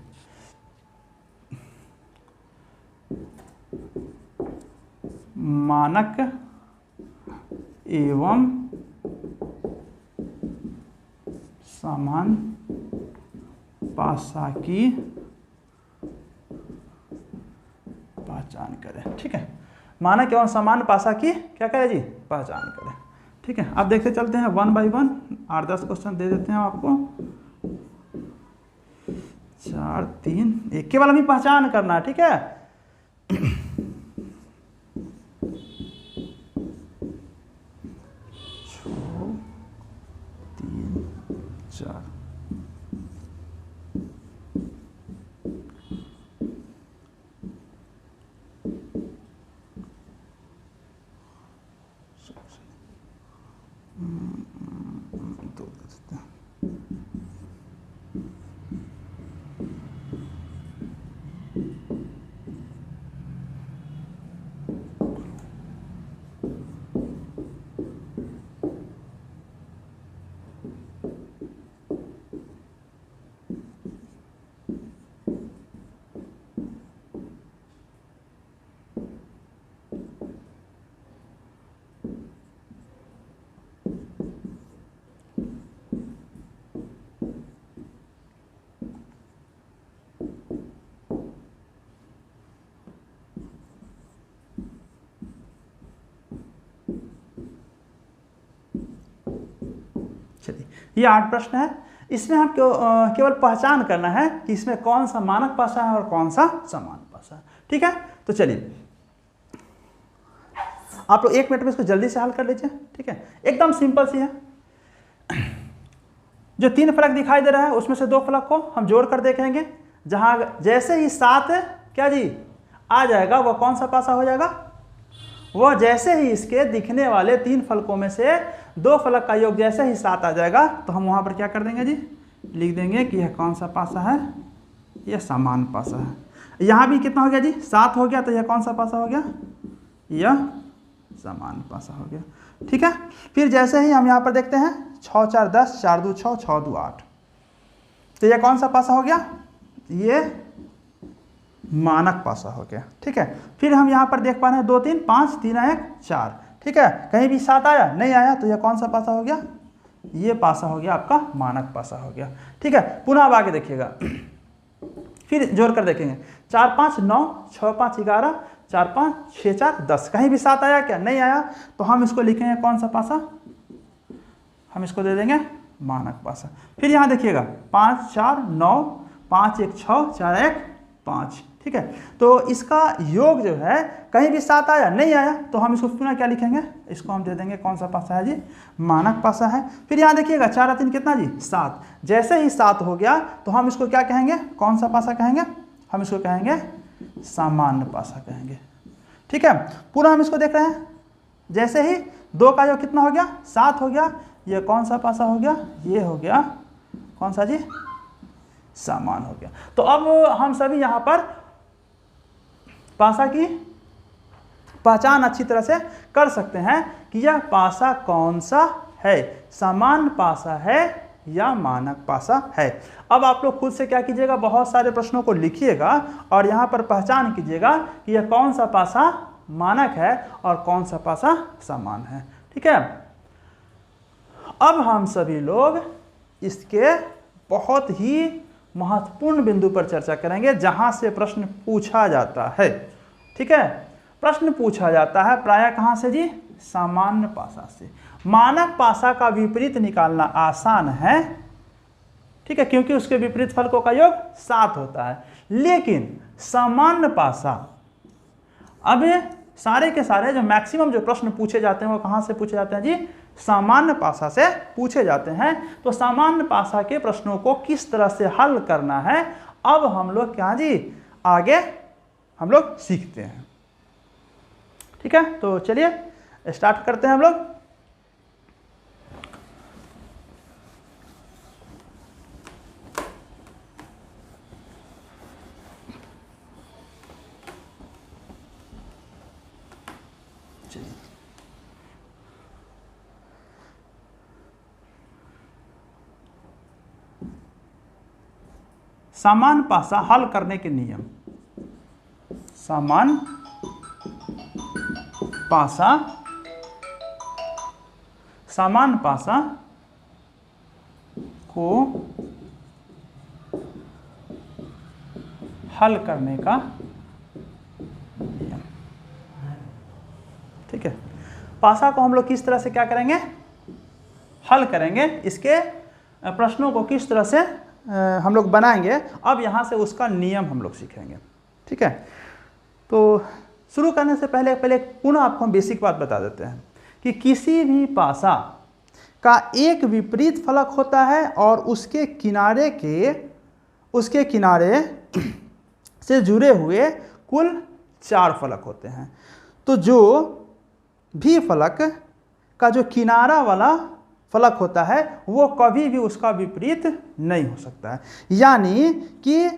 मानक एवं सामान्य पासा की पहचान करें। ठीक है, मानक एवं सामान्य पासा की क्या करें जी, पहचान करें। ठीक है, अब देखते चलते हैं 1 बाई 1, 8-10 क्वेश्चन दे देते हैं आपको, 4, 3, 1 केवल हमें पहचान करना है। ठीक है, 6, 3, 4 2 दे देते हैं। चलिए, ये 8 प्रश्न है, इसमें हम केवल पहचान करना है कि इसमें कौन सा मानक पासा है और कौन सा सामान्य पासा है। ठीक है, तो चलिए आप लोग 1 मिनट में इसको जल्दी से हल कर लीजिए। ठीक है, एकदम सिंपल सी है। जो 3 फलक दिखाई दे रहा है उसमें से 2 फलक को हम जोड़ कर देखेंगे, जहां जैसे ही 7 क्या जी आ जाएगा वह कौन सा पासा हो जाएगा, वह जैसे ही इसके दिखने वाले 3 फलकों में से 2 फलक का योग जैसे ही 7 आ जाएगा तो हम वहां पर क्या कर देंगे जी, लिख देंगे कि यह कौन सा पासा है, यह सामान्य पासा है। यहाँ भी कितना हो गया जी, 7 हो गया, तो यह कौन सा पासा हो गया, यह सामान्य पासा हो गया। ठीक है, फिर जैसे ही हम यहाँ पर देखते हैं 6, 4, 10, 4, 2, 6, 6, 2, 8, तो यह कौन सा पासा हो गया, ये मानक पासा हो गया। ठीक है, फिर हम यहाँ पर देख पा रहे हैं 2, 3, 5, 3, 1, 4। ठीक है, कहीं भी 7 आया नहीं आया तो यह कौन सा पासा हो गया, ये पासा हो गया आपका मानक पासा हो गया। ठीक है, पुनः अब आगे देखिएगा, फिर जोड़ कर देखेंगे 4, 5, 9, 6, 5, 11, 4, 5, 6, 4, 10। कहीं भी 7 आया क्या, नहीं आया तो हम इसको लिखेंगे कौन सा पासा, हम इसको दे देंगे मानक पासा। फिर यहाँ देखिएगा 5 4 9, 5 1 6, 4 1 5, ठीक है। तो इसका योग जो है कहीं भी 7 आया नहीं आया तो हम इसको पुनः क्या लिखेंगे, इसको हम दे देंगे कौन सा पासा है जी, मानक पासा है। फिर यहाँ देखिएगा 4 और 3 कितना जी 7, जैसे ही 7 हो गया तो हम इसको क्या कहेंगे, कौन सा पासा कहेंगे, हम इसको कहेंगे सामान्य पासा कहेंगे, ठीक है। पूरा हम इसको देख रहे हैं, जैसे ही 2 का योग कितना हो गया 7 हो गया, ये कौन सा पासा हो गया, ये हो गया कौन सा जी, सामान्य हो गया। तो अब हम सभी यहाँ पर पासा की पहचान अच्छी तरह से कर सकते हैं कि यह पासा कौन सा है, सामान्य पासा है या मानक पासा है। अब आप लोग खुद से क्या कीजिएगा, बहुत सारे प्रश्नों को लिखिएगा और यहाँ पर पहचान कीजिएगा कि यह कौन सा पासा मानक है और कौन सा पासा सामान्य है, ठीक है। अब हम सभी लोग इसके बहुत ही महत्वपूर्ण बिंदु पर चर्चा करेंगे जहां से प्रश्न पूछा जाता है, ठीक है। प्रश्न पूछा जाता है प्रायः कहां से जी, सामान्य पासा से। मानक पासा का विपरीत निकालना आसान है, ठीक है, क्योंकि उसके विपरीत फलकों का योग 7 होता है। लेकिन सामान्य पासा, अब सारे के सारे जो मैक्सिमम जो प्रश्न पूछे जाते हैं वो कहां से पूछे जाते हैं जी, सामान्य पासा से पूछे जाते हैं। तो सामान्य पासा के प्रश्नों को किस तरह से हल करना है, अब हम लोग क्या जी आगे हम लोग सीखते हैं, ठीक है। तो चलिए स्टार्ट करते हैं हम लोग। सामान्य पासा हल करने के नियम। सामान्य पासा, सामान्य पासा को हल करने का नियम, ठीक है। पासा को हम लोग किस तरह से क्या करेंगे, हल करेंगे, इसके प्रश्नों को किस तरह से हम लोग बनाएंगे, अब यहाँ से उसका नियम हम लोग सीखेंगे, ठीक है। तो शुरू करने से पहले पुनः आपको हम बेसिक बात बता देते हैं कि किसी भी पासा का एक विपरीत फलक होता है और उसके किनारे से जुड़े हुए कुल 4 फलक होते हैं। तो जो भी फलक का जो किनारा वाला फलक होता है वो कभी भी उसका विपरीत नहीं हो सकता है। यानी कि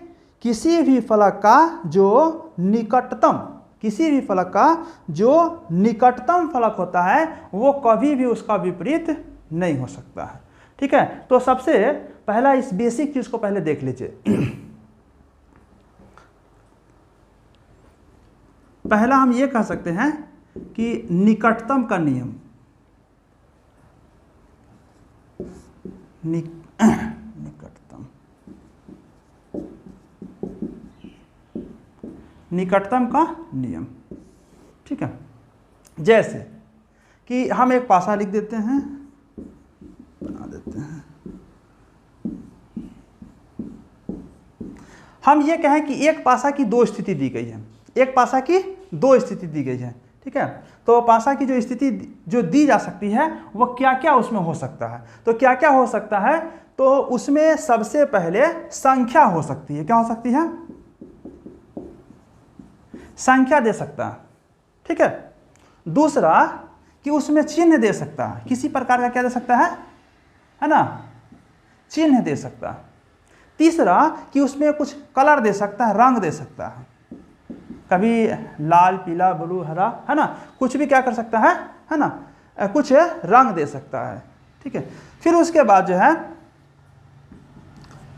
किसी भी फलक का जो निकटतम फलक होता है वो कभी भी उसका विपरीत नहीं हो सकता है, ठीक है। तो सबसे पहला इस बेसिक चीज को पहले देख लीजिए। पहला हम ये कह सकते हैं कि निकटतम का नियम, निकटतम का नियम, ठीक है। जैसे कि हम एक पासा लिख देते हैं, बना देते हैं, हम ये कहें कि एक पासा की 2 स्थिति दी गई है, एक पासा की 2 स्थिति दी गई है, ठीक है। तो पासा की जो स्थिति जो दी जा सकती है वो क्या क्या उसमें हो सकता है, तो क्या क्या हो सकता है, तो उसमें सबसे पहले संख्या हो सकती है। क्या हो सकती है, संख्या दे सकता है, ठीक है। दूसरा कि उसमें चिन्ह दे सकता है, किसी प्रकार का क्या दे सकता है ना, चिन्ह दे सकता है। तीसरा कि उसमें कुछ कलर दे सकता है, रंग दे सकता है, कभी लाल पीला ब्लू हरा, है ना, कुछ भी क्या कर सकता है ना, कुछ रंग दे सकता है, ठीक है। फिर उसके बाद जो है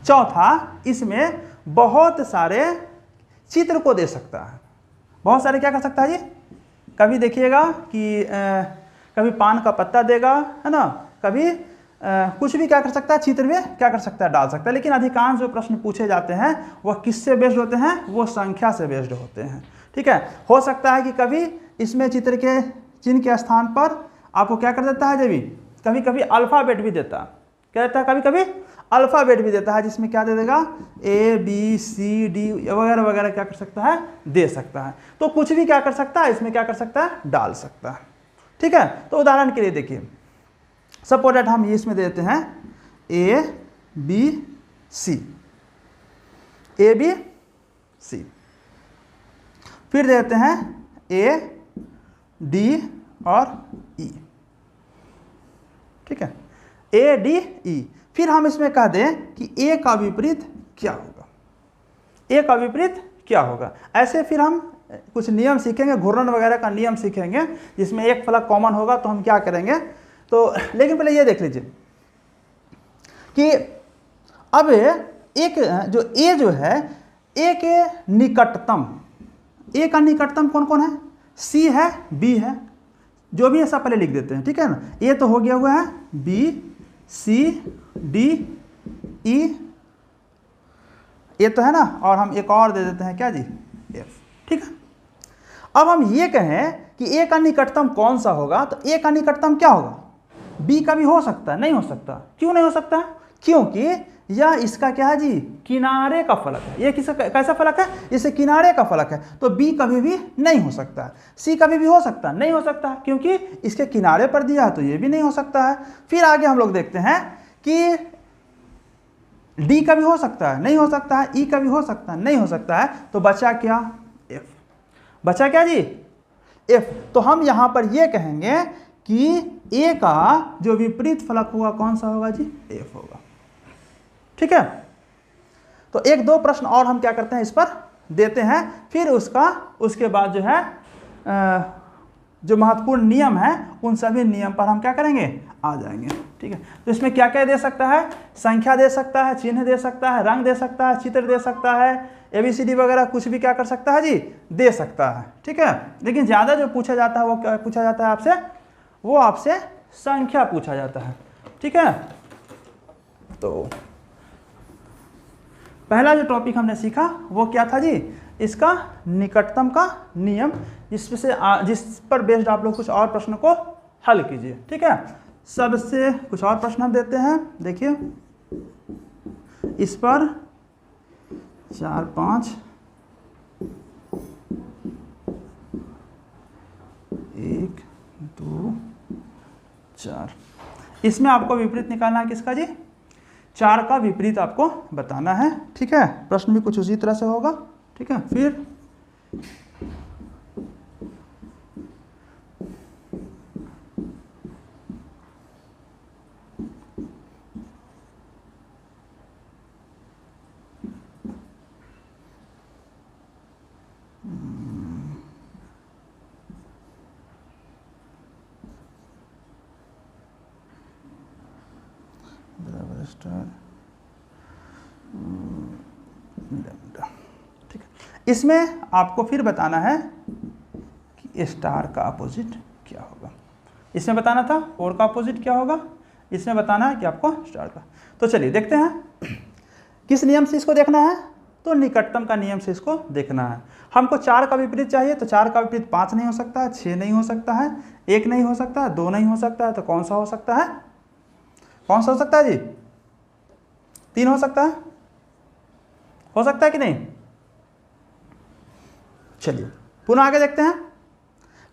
चौथा, इसमें बहुत सारे चित्र को दे सकता है। बहुत सारे क्या कर सकता है ये, कभी देखिएगा कि कभी पान का पत्ता देगा, है ना, कभी कुछ भी क्या कर सकता है, चित्र में क्या कर सकता है, डाल सकता है। लेकिन अधिकांश जो प्रश्न पूछे जाते हैं वह किससे बेस्ड होते हैं, वो संख्या से बेस्ड होते हैं, ठीक है। हो सकता है कि कभी इसमें चित्र के चिन्ह के स्थान पर आपको क्या कर देता है, जब कभी कभी अल्फ़ाबेट भी देता है। क्या देता है? कभी कभी अल्फ़ाबेट भी देता है, जिसमें क्या दे देगा, ABCD वगैरह वगैरह क्या कर सकता है, दे सकता है। तो कुछ भी क्या कर सकता है, इसमें क्या कर सकता है, डाल सकता है। ठीक है, तो उदाहरण के लिए देखिए, सपोज दैट हम इसमें देते हैं ABC, ABC, फिर देते हैं AD और E। ठीक है, ADE। फिर हम इसमें कह दें कि A का विपरीत क्या होगा, A का विपरीत क्या होगा। ऐसे फिर हम कुछ नियम सीखेंगे, घूर्णन वगैरह का नियम सीखेंगे, जिसमें एक फलक कॉमन होगा तो हम क्या करेंगे। तो लेकिन पहले ये देख लीजिए कि अब एक जो A जो है, A के निकटतम, A का निकटतम कौन कौन है, C है, B है, जो भी ऐसा पहले लिख देते हैं। ठीक है ना, A तो हो गया हुआ है, B C D E, ये तो है ना, और हम एक और दे देते हैं क्या जी, F। ठीक है, अब हम ये कहें कि A का निकटतम कौन सा होगा, तो A का निकटतम क्या होगा, B का भी हो सकता है, नहीं हो सकता। क्यों नहीं हो सकता? क्योंकि यह इसका क्या है जी, किनारे का फलक है। ये किसका कैसा फलक है, इसे किनारे का फलक है, तो B कभी भी नहीं हो सकता है। C कभी भी हो सकता है, नहीं हो सकता है, क्योंकि इसके किनारे पर दिया है, तो ये भी नहीं हो सकता है। फिर आगे हम लोग देखते हैं कि D का भी हो सकता है, नहीं हो सकता है, E का भी हो सकता है, नहीं हो सकता है, तो बचा क्या, F। बचा क्या जी, F। तो हम यहां पर ये कहेंगे कि A का जो विपरीत फलक होगा कौन सा होगा जी, F होगा। ठीक है, तो एक दो प्रश्न और हम क्या करते हैं, इस पर देते हैं, फिर उसके बाद जो है जो महत्वपूर्ण नियम है, उन सभी नियम पर हम क्या करेंगे, आ जाएंगे। ठीक है, तो इसमें क्या क्या दे सकता है, संख्या दे सकता है, चिन्ह दे सकता है, रंग दे सकता है, चित्र दे सकता है, ABCD वगैरह कुछ भी क्या कर सकता है जी, दे सकता है। ठीक है, लेकिन ज़्यादा जो पूछा जाता है वो क्या पूछा जाता है आपसे, वो आपसे संख्या पूछा जाता है। ठीक है, तो पहला जो टॉपिक हमने सीखा वो क्या था जी, इसका निकटतम का नियम, जिस पर बेस्ड आप लोग कुछ और प्रश्न को हल कीजिए। ठीक है, सबसे कुछ और प्रश्न हम देते हैं, देखिए इस पर 4 5 1 2 4, इसमें आपको विपरीत निकालना है किसका जी, 4 का विपरीत आपको बताना है। ठीक है, प्रश्न भी कुछ उसी तरह से होगा। ठीक है, फिर ठीक है, इसमें आपको फिर बताना है कि स्टार का अपोजिट क्या होगा। इसमें बताना था 4 का अपोजिट क्या होगा, इसमें बताना है कि आपको स्टार का। तो चलिए देखते हैं किस नियम से इसको देखना है, तो निकटतम का नियम से इसको देखना है। हमको 4 का विपरीत चाहिए, तो 4 का विपरीत 5 नहीं हो सकता है, 6 नहीं हो सकता है, 1 नहीं हो सकता है, 2 नहीं हो सकता है, तो कौन सा हो सकता है, कौन सा हो सकता है जी, 3 हो सकता है कि नहीं। चलिए पुनः आगे देखते हैं,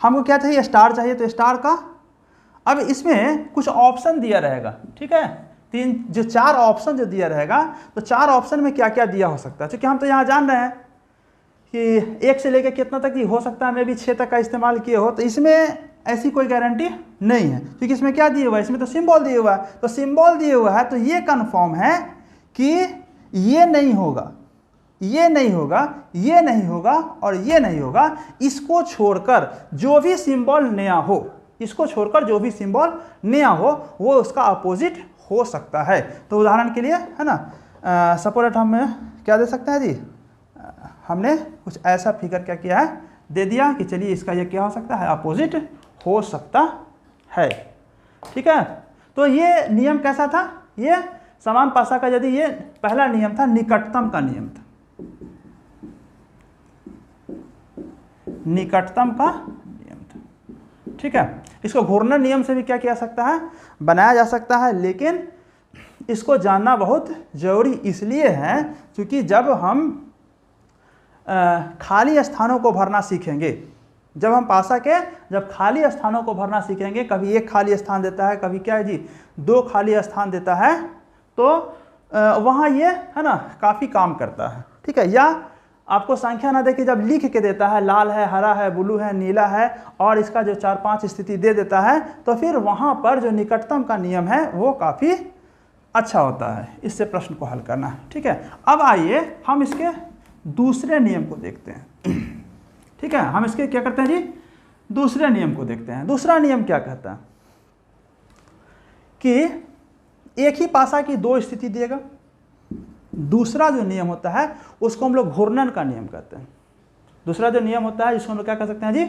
हमको क्या चाहिए, स्टार चाहिए, तो स्टार का, अब इसमें कुछ ऑप्शन दिया रहेगा। ठीक है, 4 ऑप्शन जो दिया रहेगा, तो 4 ऑप्शन में क्या क्या दिया हो सकता है, क्योंकि हम तो यहाँ जान रहे हैं कि 1 से लेकर कितना तक हो सकता है, मैं भी 6 तक का इस्तेमाल किए हो, तो इसमें ऐसी कोई गारंटी नहीं है, क्योंकि इसमें क्या दिया हुआ है, इसमें तो सिंबल दिया हुआ है, तो सिंबल दिया हुआ है, तो ये कन्फर्म है कि ये नहीं होगा, ये नहीं होगा, ये नहीं होगा और ये नहीं होगा। इसको छोड़कर जो भी सिंबल नया हो, इसको छोड़कर जो भी सिंबल नया हो, वो उसका अपोजिट हो सकता है। तो उदाहरण के लिए है ना, सपोज हम क्या दे सकते हैं जी, हमने कुछ ऐसा फिगर क्या किया है, दे दिया कि चलिए इसका ये क्या हो सकता है, अपोजिट हो सकता है। ठीक है, तो ये नियम कैसा था, ये समान पासा का, यदि ये पहला नियम था, निकटतम का नियम था, निकटतम का नियम था। ठीक है, इसको घूर्णन नियम से भी क्या किया सकता है, बनाया जा सकता है, लेकिन इसको जानना बहुत ज़रूरी इसलिए है क्योंकि जब हम खाली स्थानों को भरना सीखेंगे, जब हम पासा के जब खाली स्थानों को भरना सीखेंगे, कभी एक खाली स्थान देता है, कभी क्या है जी 2 खाली स्थान देता है, तो वहाँ ये है ना काफ़ी काम करता है। ठीक है, या आपको संख्या ना दे के जब लिख के देता है, लाल है, हरा है, ब्लू है, नीला है, और इसका जो 4-5 स्थिति दे देता है, तो फिर वहाँ पर जो निकटतम का नियम है वो काफ़ी अच्छा होता है इससे प्रश्न को हल करना। ठीक है, अब आइए हम इसके दूसरे नियम को देखते हैं। ठीक है, हम इसके क्या करते हैं जी, दूसरे नियम को देखते हैं। दूसरा नियम क्या कहता है कि एक ही पासा की 2 स्थिति देगा। दूसरा जो नियम होता है उसको हम लोग घूर्णन का नियम कहते हैं। दूसरा जो नियम होता है इसको हम लोग क्या कह सकते हैं जी,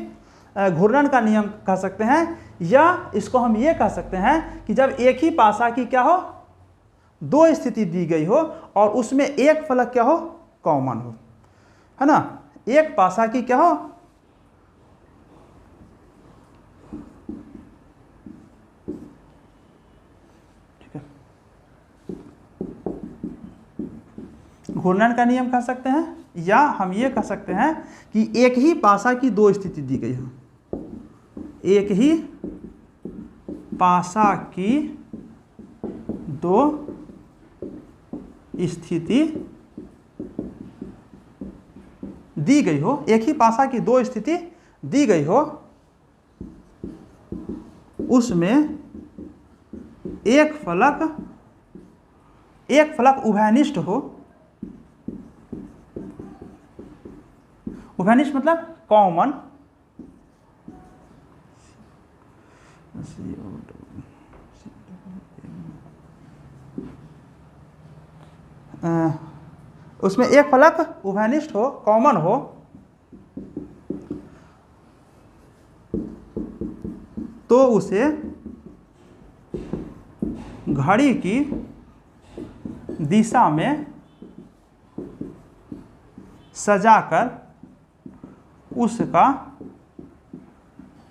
घूर्णन का नियम कह सकते हैं, या इसको हम ये कह सकते हैं कि जब एक ही पासा की क्या हो 2 स्थिति दी गई हो और उसमें एक फलक क्या हो, कॉमन हो, है ना। एक पासा की क्या हो, ठीक है, घूर्णन का नियम कह सकते हैं, या हम ये कह सकते हैं कि एक ही पासा की 2 स्थिति दी गई हो। एक ही पासा की 2 स्थिति दी गई हो, एक ही पासा की 2 स्थिति दी गई हो, उसमें एक फलक उभयनिष्ठ हो। उभयनिष्ठ मतलब कॉमन, उसमें एक फलक उभयनिष्ठ हो, कॉमन हो, तो उसे घड़ी की दिशा में सजाकर उसका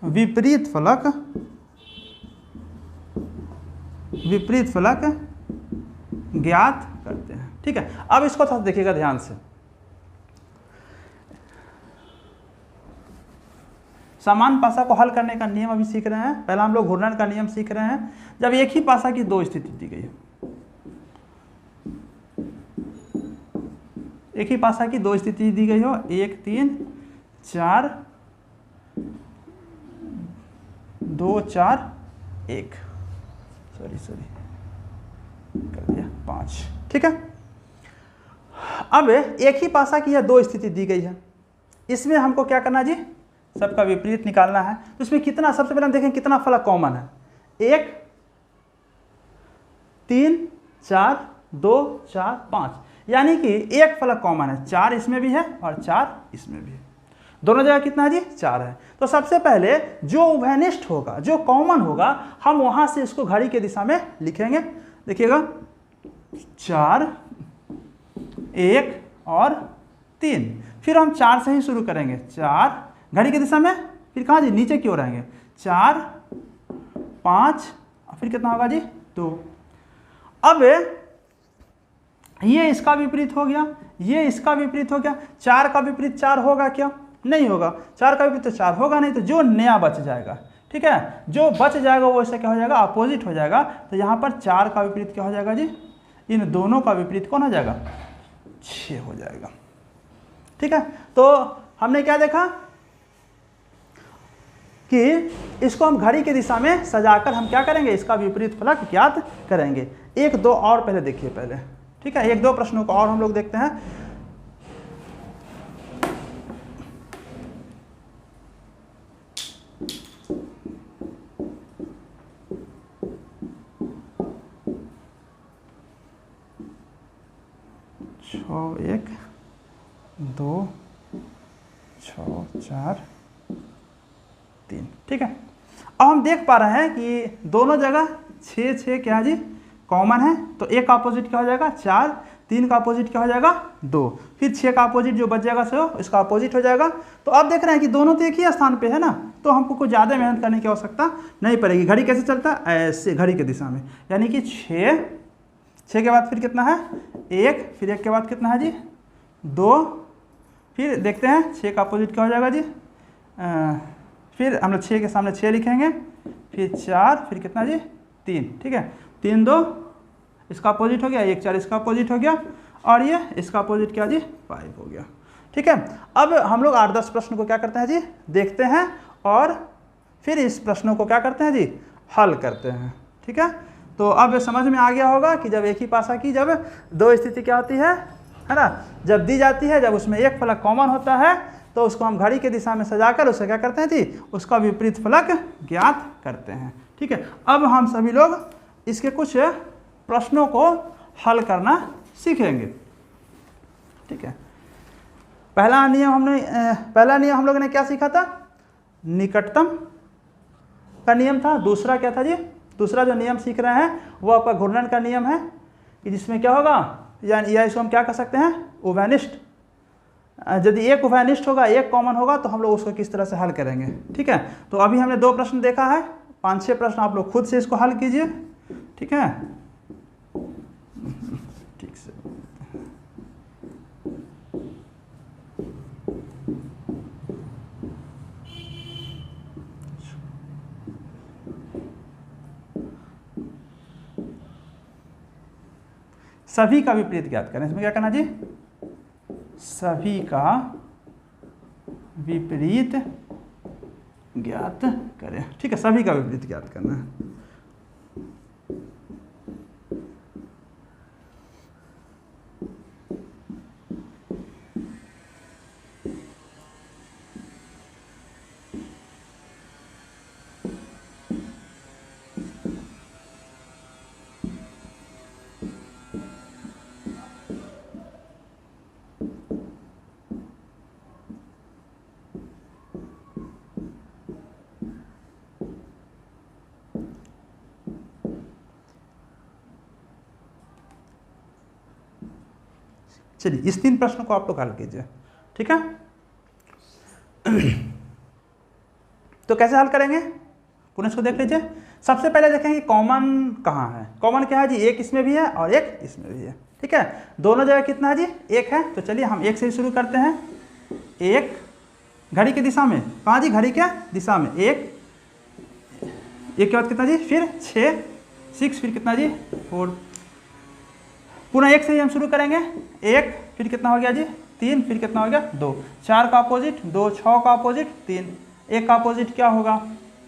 विपरीत फलक ज्ञात करते हैं। ठीक है, अब इसको थोड़ा देखिएगा ध्यान से। समान पासा को हल करने का नियम अभी सीख रहे हैं। पहला हम लोग घूर्णन का नियम सीख रहे हैं। जब एक ही पासा की 2 स्थिति दी गई है, एक ही पासा की 2 स्थिति दी गई हो, 1 3 4 2 4 1, सॉरी कर दिया 5। ठीक है, अब एक ही पासा की यह 2 स्थिति दी गई है, इसमें हमको क्या करना जी, सबका विपरीत निकालना है। तो इसमें कितना, सबसे पहले हम देखें कितना फलक कॉमन है। 1 3 4 2 4 5, यानी कि एक फलक कॉमन है। 4 इसमें भी है और 4 इसमें भी है, दोनों जगह कितना है जी, 4 है। तो सबसे पहले जो उभयनिष्ठ होगा, जो कॉमन होगा, हम वहां से इसको घड़ी के दिशा में लिखेंगे। देखिएगा 4 1 और 3, फिर हम 4 से ही शुरू करेंगे। 4 घड़ी की दिशा में, फिर कहाँ जी, नीचे की ओर आएंगे। 4 5, फिर कितना होगा जी, 2। अब ये इसका विपरीत हो गया, ये इसका विपरीत हो गया। 4 का विपरीत 4 होगा क्या, नहीं होगा। 4 का विपरीत तो 4 होगा नहीं, तो जो नया बच जाएगा, ठीक है, जो बच जाएगा वो ऐसे क्या हो जाएगा, अपोजिट हो जाएगा। तो यहाँ पर 4 का विपरीत क्या हो जाएगा जी, इन दोनों का विपरीत कौन हो जाएगा, 6 हो जाएगा। ठीक है, तो हमने क्या देखा कि इसको हम घड़ी की दिशा में सजाकर हम क्या करेंगे, इसका विपरीत फलक ज्ञात करेंगे। 1 2 और पहले देखिए पहले, ठीक है, 1 2 प्रश्नों को और हम लोग देखते हैं। छः 1 2 6 4 3, ठीक है। अब हम देख पा रहे हैं कि दोनों जगह 6 6 क्या है जी, कॉमन है। तो 1 का अपोजिट क्या हो जाएगा, 4, 3 का अपोजिट क्या हो जाएगा, 2, फिर 6 का अपोजिट जो बच जाएगा सो इसका अपोजिट हो जाएगा। तो अब देख रहे हैं कि दोनों तो एक ही स्थान पे है ना, तो हमको कुछ ज़्यादा मेहनत करने की आवश्यकता नहीं पड़ेगी। घड़ी कैसे चलता है? ऐसे घड़ी की दिशा में, यानी कि 6 के बाद फिर कितना है 1, फिर 1 के बाद कितना है जी 2, फिर देखते हैं 6 का अपोजिट क्या हो जाएगा जी, फिर हम लोग 6 के सामने 6 लिखेंगे, फिर 4, फिर कितना जी 3, ठीक है 3 2 इसका अपोजिट हो गया, 1 4 इसका अपोजिट हो गया, और ये इसका अपोजिट क्या जी 5 हो गया, ठीक है। अब हम लोग 8-10 प्रश्न को क्या करते हैं जी देखते हैं, और फिर इस प्रश्नों को क्या करते हैं जी हल करते हैं, ठीक है। तो अब समझ में आ गया होगा कि जब एक ही पासा की जब दो स्थिति क्या होती है ना, जब दी जाती है, जब उसमें एक फलक कॉमन होता है तो उसको हम घड़ी की दिशा में सजाकर उसे क्या करते हैं जी उसका विपरीत फलक ज्ञात करते हैं, ठीक है। अब हम सभी लोग इसके कुछ प्रश्नों को हल करना सीखेंगे, ठीक है। पहला नियम हम लोगों ने क्या सीखा था, निकटतम का नियम था। दूसरा क्या था जी, दूसरा जो नियम सीख रहे हैं वो आपका घूर्णन का नियम है, कि जिसमें क्या होगा, या इसको हम क्या कर सकते हैं उभयनिष्ठ। यदि एक उभयनिष्ठ होगा, एक कॉमन होगा, तो हम लोग उसको किस तरह से हल करेंगे, ठीक है। तो अभी हमने 2 प्रश्न देखा है, 5-6 प्रश्न आप लोग खुद से इसको हल कीजिए, ठीक है। ठीक से सभी का विपरीत ज्ञात करें। इसमें क्या करना जी, सभी का विपरीत ज्ञात करें, ठीक है। सभी का विपरीत ज्ञात करना है। चलिए इस 3 प्रश्नों को आप लोग हल कीजिए, ठीक है। तो कैसे हल करेंगे, पुनः इसको देख लीजिए। सबसे पहले देखेंगे कॉमन कहाँ है। कॉमन क्या है जी, एक इसमें भी है और एक इसमें भी है, ठीक है। दोनों जगह कितना है जी, 1 है। तो चलिए हम 1 से ही शुरू करते हैं। 1 घड़ी की दिशा में, कहाँ जी घड़ी के दिशा में 1 के बाद कितना जी, फिर 6 फिर कितना जी 4, पुनः 1 से ही हम शुरू करेंगे। 1 फिर कितना हो गया जी 3, फिर कितना हो गया 2, 4 का अपोजिट 2, 6 का अपोजिट 3, 1 का अपोजिट क्या होगा,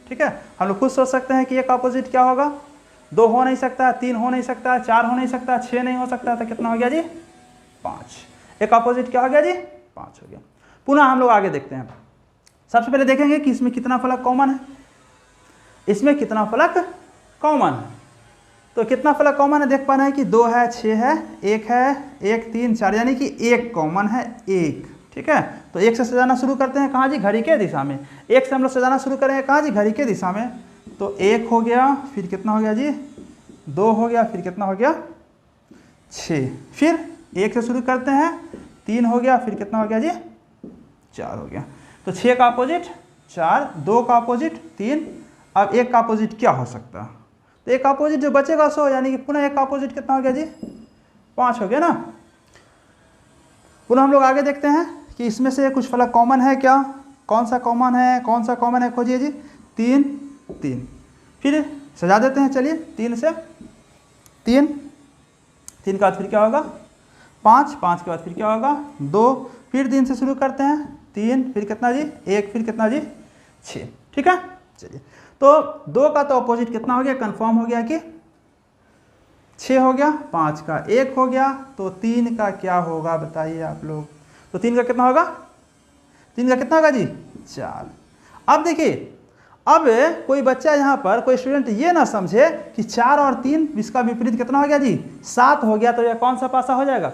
ठीक है। हम लोग खुद सोच सकते हैं कि 1 का अपोजिट क्या होगा, 2 हो नहीं सकता, 3 हो नहीं सकता, 4 हो नहीं सकता, 6 नहीं हो सकता, तो कितना हो गया जी 5। 1 का अपोजिट क्या हो गया जी 5 हो गया। पुनः हम लोग आगे देखते हैं। सबसे पहले देखेंगे कि इसमें कितना फलक कॉमन है, इसमें कितना फलक कॉमन है। तो कितना फलक कॉमन है, देख पा रहे हैं कि 2 है, 6 है, 1 है, 1 3 4, यानी कि 1 कॉमन है, 1, ठीक है। तो 1 से सजाना शुरू करते हैं, कहाँ जी घड़ी के दिशा में। 1 से हम लोग सजाना शुरू करेंगे, कहाँ जी घड़ी के दिशा में। तो 1 हो गया, फिर कितना हो गया जी 2 हो गया, फिर कितना हो गया 6, फिर 1 से शुरू करते हैं, 3 हो गया, फिर कितना हो गया जी 4 हो गया। तो 6 का अपोजिट 4, 2 का अपोजिट 3, अब 1 का अपोजिट क्या हो सकता है। तो 1 का अपोजिट जो बचेगा 100, यानी कि पुनः 1 का अपोजिट कितना हो गया जी 5 हो गया ना। पुनः हम लोग आगे देखते हैं कि इसमें से कुछ फलक कॉमन है क्या, कौन सा कॉमन है, कौन सा कॉमन है, खोजिए जी। 3 3, फिर सजा देते हैं, चलिए 3 से 3 के बाद फिर क्या होगा 5 के बाद फिर क्या होगा 2, फिर 3 से शुरू करते हैं, 3 फिर कितना जी 1, फिर कितना जी 6, ठीक है। चलिए तो 2 का तो अपोजिट कितना हो गया, कंफर्म हो गया कि 6 हो गया, 5 का 1 हो गया, तो 3 का क्या होगा बताइए आप लोग। तो 3 का कितना होगा, 3 का कितना होगा जी 4। अब देखिए, अब कोई बच्चा यहाँ पर, कोई स्टूडेंट ये ना समझे कि 4 और 3 इसका विपरीत कितना हो गया जी 7 हो गया, तो यह कौन सा पासा हो जाएगा,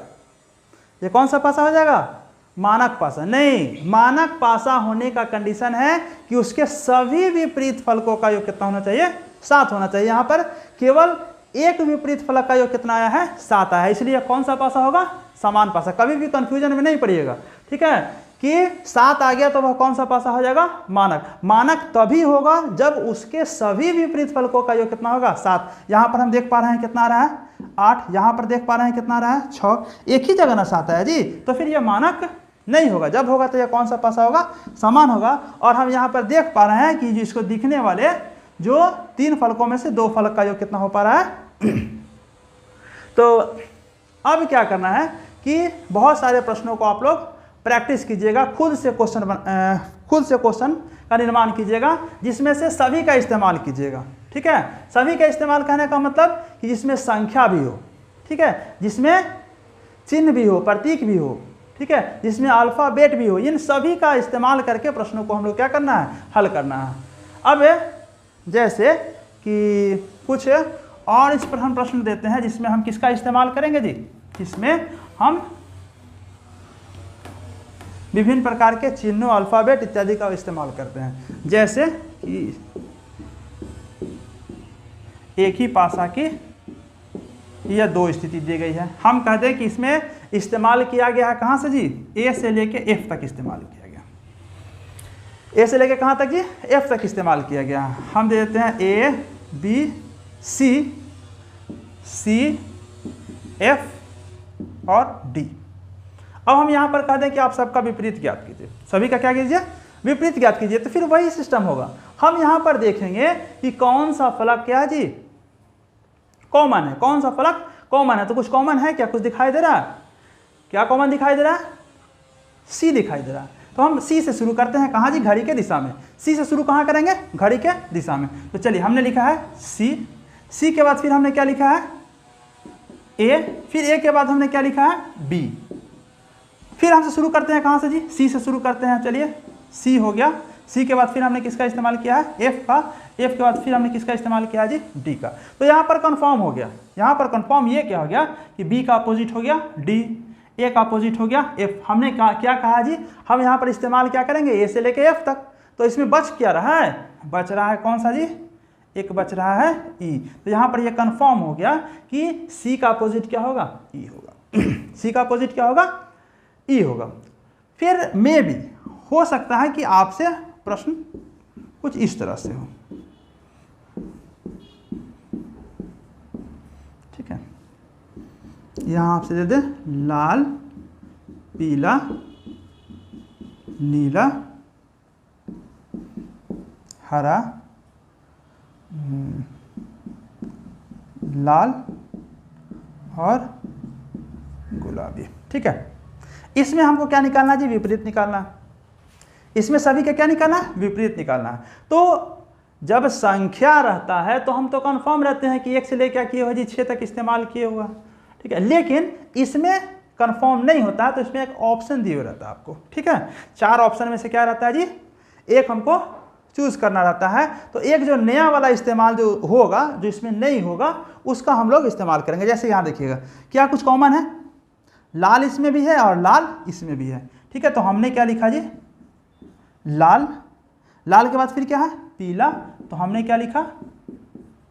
ये कौन सा पासा हो जाएगा, मानक पासा। नहीं, मानक पासा होने का कंडीशन है कि उसके सभी विपरीत फलकों का योग कितना होना चाहिए, 7 होना चाहिए। यहाँ पर केवल एक विपरीत फलक का योग कितना आया है, 7 आया है, इसलिए कौन सा पासा होगा, समान पासा। कभी भी कंफ्यूजन में नहीं पड़िएगा, ठीक है। कि 7 आ गया तो वह कौन सा पासा हो जाएगा, मानक। मानक तभी होगा जब उसके सभी विपरीत फलकों का योग कितना होगा, 7। यहाँ पर हम देख पा रहे हैं कितना आ रहा है, 8। यहाँ पर देख पा रहे हैं कितना आ रहा है, 6। एक ही जगह ना 7 है जी, तो फिर यह मानक नहीं होगा। जब होगा तो यह कौन सा पासा होगा, समान होगा। और हम यहाँ पर देख पा रहे हैं कि जिसको दिखने वाले जो 3 फलकों में से 2 फलक का योग कितना हो पा रहा है। तो अब क्या करना है कि बहुत सारे प्रश्नों को आप लोग प्रैक्टिस कीजिएगा, खुद से क्वेश्चन का निर्माण कीजिएगा, जिसमें से सभी का इस्तेमाल कीजिएगा। ठीक है, सभी का इस्तेमाल कहने का मतलब कि जिसमें संख्या भी हो, ठीक है, जिसमें चिन्ह भी हो, प्रतीक भी हो, ठीक है, जिसमें अल्फाबेट भी हो, इन सभी का इस्तेमाल करके प्रश्नों को हम लोग क्या करना है, हल करना है। अब जैसे कि कुछ और इस पर हम प्रश्न देते हैं जिसमें हम किसका इस्तेमाल करेंगे जी, जिसमें हम विभिन्न प्रकार के चिन्हों, अल्फाबेट इत्यादि का इस्तेमाल करते हैं। जैसे कि एक ही पासा की यह 2 स्थिति दी गई है, हम कहते हैं कि इसमें इस्तेमाल किया गया है कहाँ से जी, ए से लेके एफ तक इस्तेमाल किया गया। ए से लेके कहाँ तक जी, एफ तक इस्तेमाल किया गया। हम दे देते हैं a b c, c f और डी। अब हम यहाँ पर कहते हैं कि आप सबका विपरीत ज्ञात कीजिए, सभी का क्या कीजिए, विपरीत ज्ञात कीजिए। तो फिर वही सिस्टम होगा, हम यहाँ पर देखेंगे कि कौन सा फलक क्या है जी, कॉमन है, कौन सा फलक कॉमन है। तो कुछ कॉमन है क्या, कुछ दिखाई दे रहा है, क्या कॉमन दिखाई दे रहा है, सी दिखाई दे रहा है। तो हम सी से शुरू करते हैं, कहाँ जी, घड़ी के दिशा में। सी से शुरू कहाँ करेंगे, घड़ी के दिशा में। तो चलिए हमने लिखा है सी, सी के बाद फिर हमने क्या लिखा है, ए, फिर ए के बाद हमने क्या लिखा है, बी। फिर हमसे शुरू करते हैं कहाँ से जी, सी से शुरू करते हैं। चलिए सी हो गया, सी के बाद फिर हमने किसका इस्तेमाल किया है, एफ का, एफ के बाद फिर हमने किसका इस्तेमाल किया जी, डी का। तो यहाँ पर कंफर्म हो गया, यहाँ पर कंफर्म ये क्या हो गया कि बी का अपोजिट हो गया डी, ए का अपोजिट हो गया एफ। हमने क्या कहा जी, हम यहाँ पर इस्तेमाल क्या करेंगे, ए से लेके एफ तक। तो इसमें बच क्या रहा है, बच रहा है कौन सा जी, एक बच रहा है ई। तो यहाँ पर यह कंफर्म हो गया कि सी का अपोजिट क्या होगा, ई होगा। सी का अपोजिट क्या होगा, ई होगा। फिर में भी हो सकता है कि आपसे प्रश्न कुछ इस तरह से हो, ठीक है, यहाँ आपसे दे दे लाल, पीला, नीला, हरा, लाल और गुलाबी। ठीक है, इसमें हमको क्या निकालना जी, विपरीत निकालना। इसमें सभी का क्या निकालना है, विपरीत निकालना है। तो जब संख्या रहता है तो हम तो कंफर्म रहते हैं कि 1 से लेकर क्या किए हुआ जी, 6 तक इस्तेमाल किए हुआ, ठीक है। लेकिन इसमें कंफर्म नहीं होता है, तो इसमें एक ऑप्शन दिए हुए रहता है आपको, ठीक है। 4 ऑप्शन में से क्या रहता है जी, एक हमको चूज करना रहता है। तो एक जो नया वाला इस्तेमाल जो होगा, जो इसमें नहीं होगा, उसका हम लोग इस्तेमाल करेंगे। जैसे यहाँ देखिएगा क्या कुछ कॉमन है, लाल इसमें भी है और लाल इसमें भी है, ठीक है। तो हमने क्या लिखा जी, लाल, लाल के बाद फिर क्या है, पीला, तो हमने क्या लिखा,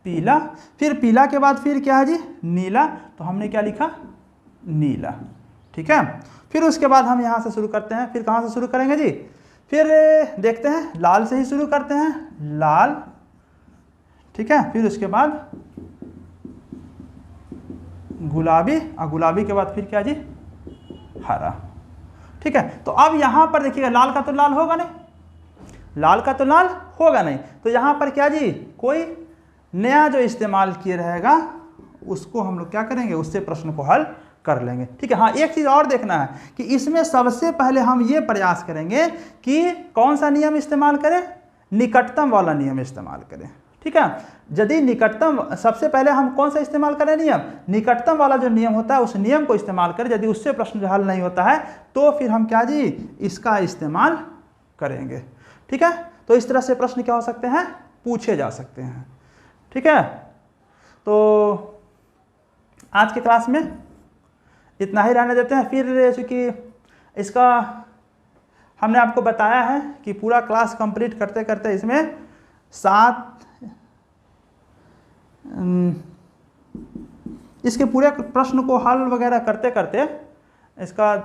पीला। फिर पीला के बाद फिर क्या है जी, नीला, तो हमने क्या लिखा, नीला, ठीक है। फिर उसके बाद हम यहाँ से शुरू करते हैं, फिर कहाँ से शुरू करेंगे जी, फिर देखते हैं लाल से ही शुरू करते हैं, लाल, ठीक है। फिर उसके बाद गुलाबी, और गुलाबी के बाद फिर क्या जी, हरा, ठीक है। तो अब यहाँ पर देखिएगा लाल का तो लाल होगा नहीं, लाल का तो लाल होगा नहीं, तो यहाँ पर क्या जी, कोई नया जो इस्तेमाल किए रहेगा उसको हम लोग क्या करेंगे, उससे प्रश्न को हल कर लेंगे, ठीक है। हाँ, एक चीज़ और देखना है कि इसमें सबसे पहले हम ये प्रयास करेंगे कि कौन सा नियम इस्तेमाल करें, निकटतम वाला नियम इस्तेमाल करें, ठीक है। यदि निकटतम, सबसे पहले हम कौन सा इस्तेमाल करें, नियम, निकटतम वाला जो नियम होता है उस नियम को इस्तेमाल करें। यदि उससे प्रश्न जो हल नहीं होता है तो फिर हम क्या जी, इसका इस्तेमाल करेंगे, ठीक है। तो इस तरह से प्रश्न क्या हो सकते हैं, पूछे जा सकते हैं, ठीक है। तो आज के क्लास में इतना ही रहने देते हैं। फिर चूँकि इसका हमने आपको बताया है कि पूरा क्लास कंप्लीट करते करते इसमें 7 इसके पूरे प्रश्न को हल वगैरह करते करते इसका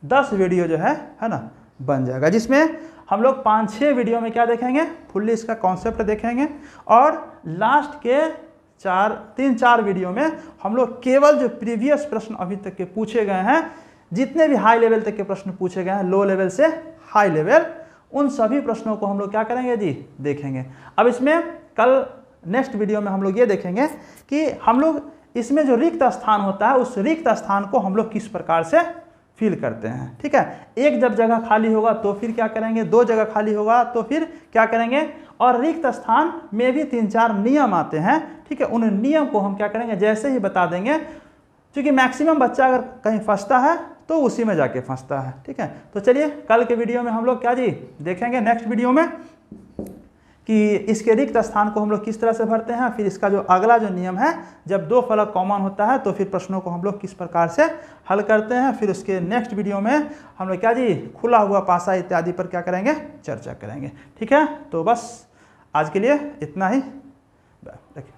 10 वीडियो जो है ना बन जाएगा, जिसमें हम लोग 5-6 वीडियो में क्या देखेंगे, फुल्ली इसका कॉन्सेप्ट देखेंगे, और लास्ट के 3-4 वीडियो में हम लोग केवल जो प्रीवियस प्रश्न अभी तक के पूछे गए हैं, जितने भी हाई लेवल तक के प्रश्न पूछे गए हैं, लो लेवल से हाई लेवल, उन सभी प्रश्नों को हम लोग क्या करेंगे जी, देखेंगे। अब इसमें कल नेक्स्ट वीडियो में हम लोग ये देखेंगे कि हम लोग इसमें जो रिक्त स्थान होता है, उस रिक्त स्थान को हम लोग किस प्रकार से फिल करते हैं। ठीक है, एक जब जगह खाली होगा तो फिर क्या करेंगे, 2 जगह खाली होगा तो फिर क्या करेंगे, और रिक्त स्थान में भी 3-4 नियम आते हैं। ठीक है, उन नियम को हम क्या करेंगे, जैसे ही बता देंगे, क्योंकि मैक्सिमम बच्चा अगर कहीं फंसता है तो उसी में जाके फंसता है। ठीक है, तो चलिए कल के वीडियो में हम लोग क्या जी देखेंगे, नेक्स्ट वीडियो में, कि इसके रिक्त स्थान को हम लोग किस तरह से भरते हैं। फिर इसका जो अगला जो नियम है, जब 2 फलक कॉमन होता है तो फिर प्रश्नों को हम लोग किस प्रकार से हल करते हैं। फिर उसके नेक्स्ट वीडियो में हम लोग क्या जी खुला हुआ पासा इत्यादि पर क्या करेंगे, चर्चा करेंगे। ठीक है, तो बस आज के लिए इतना ही। देखिए।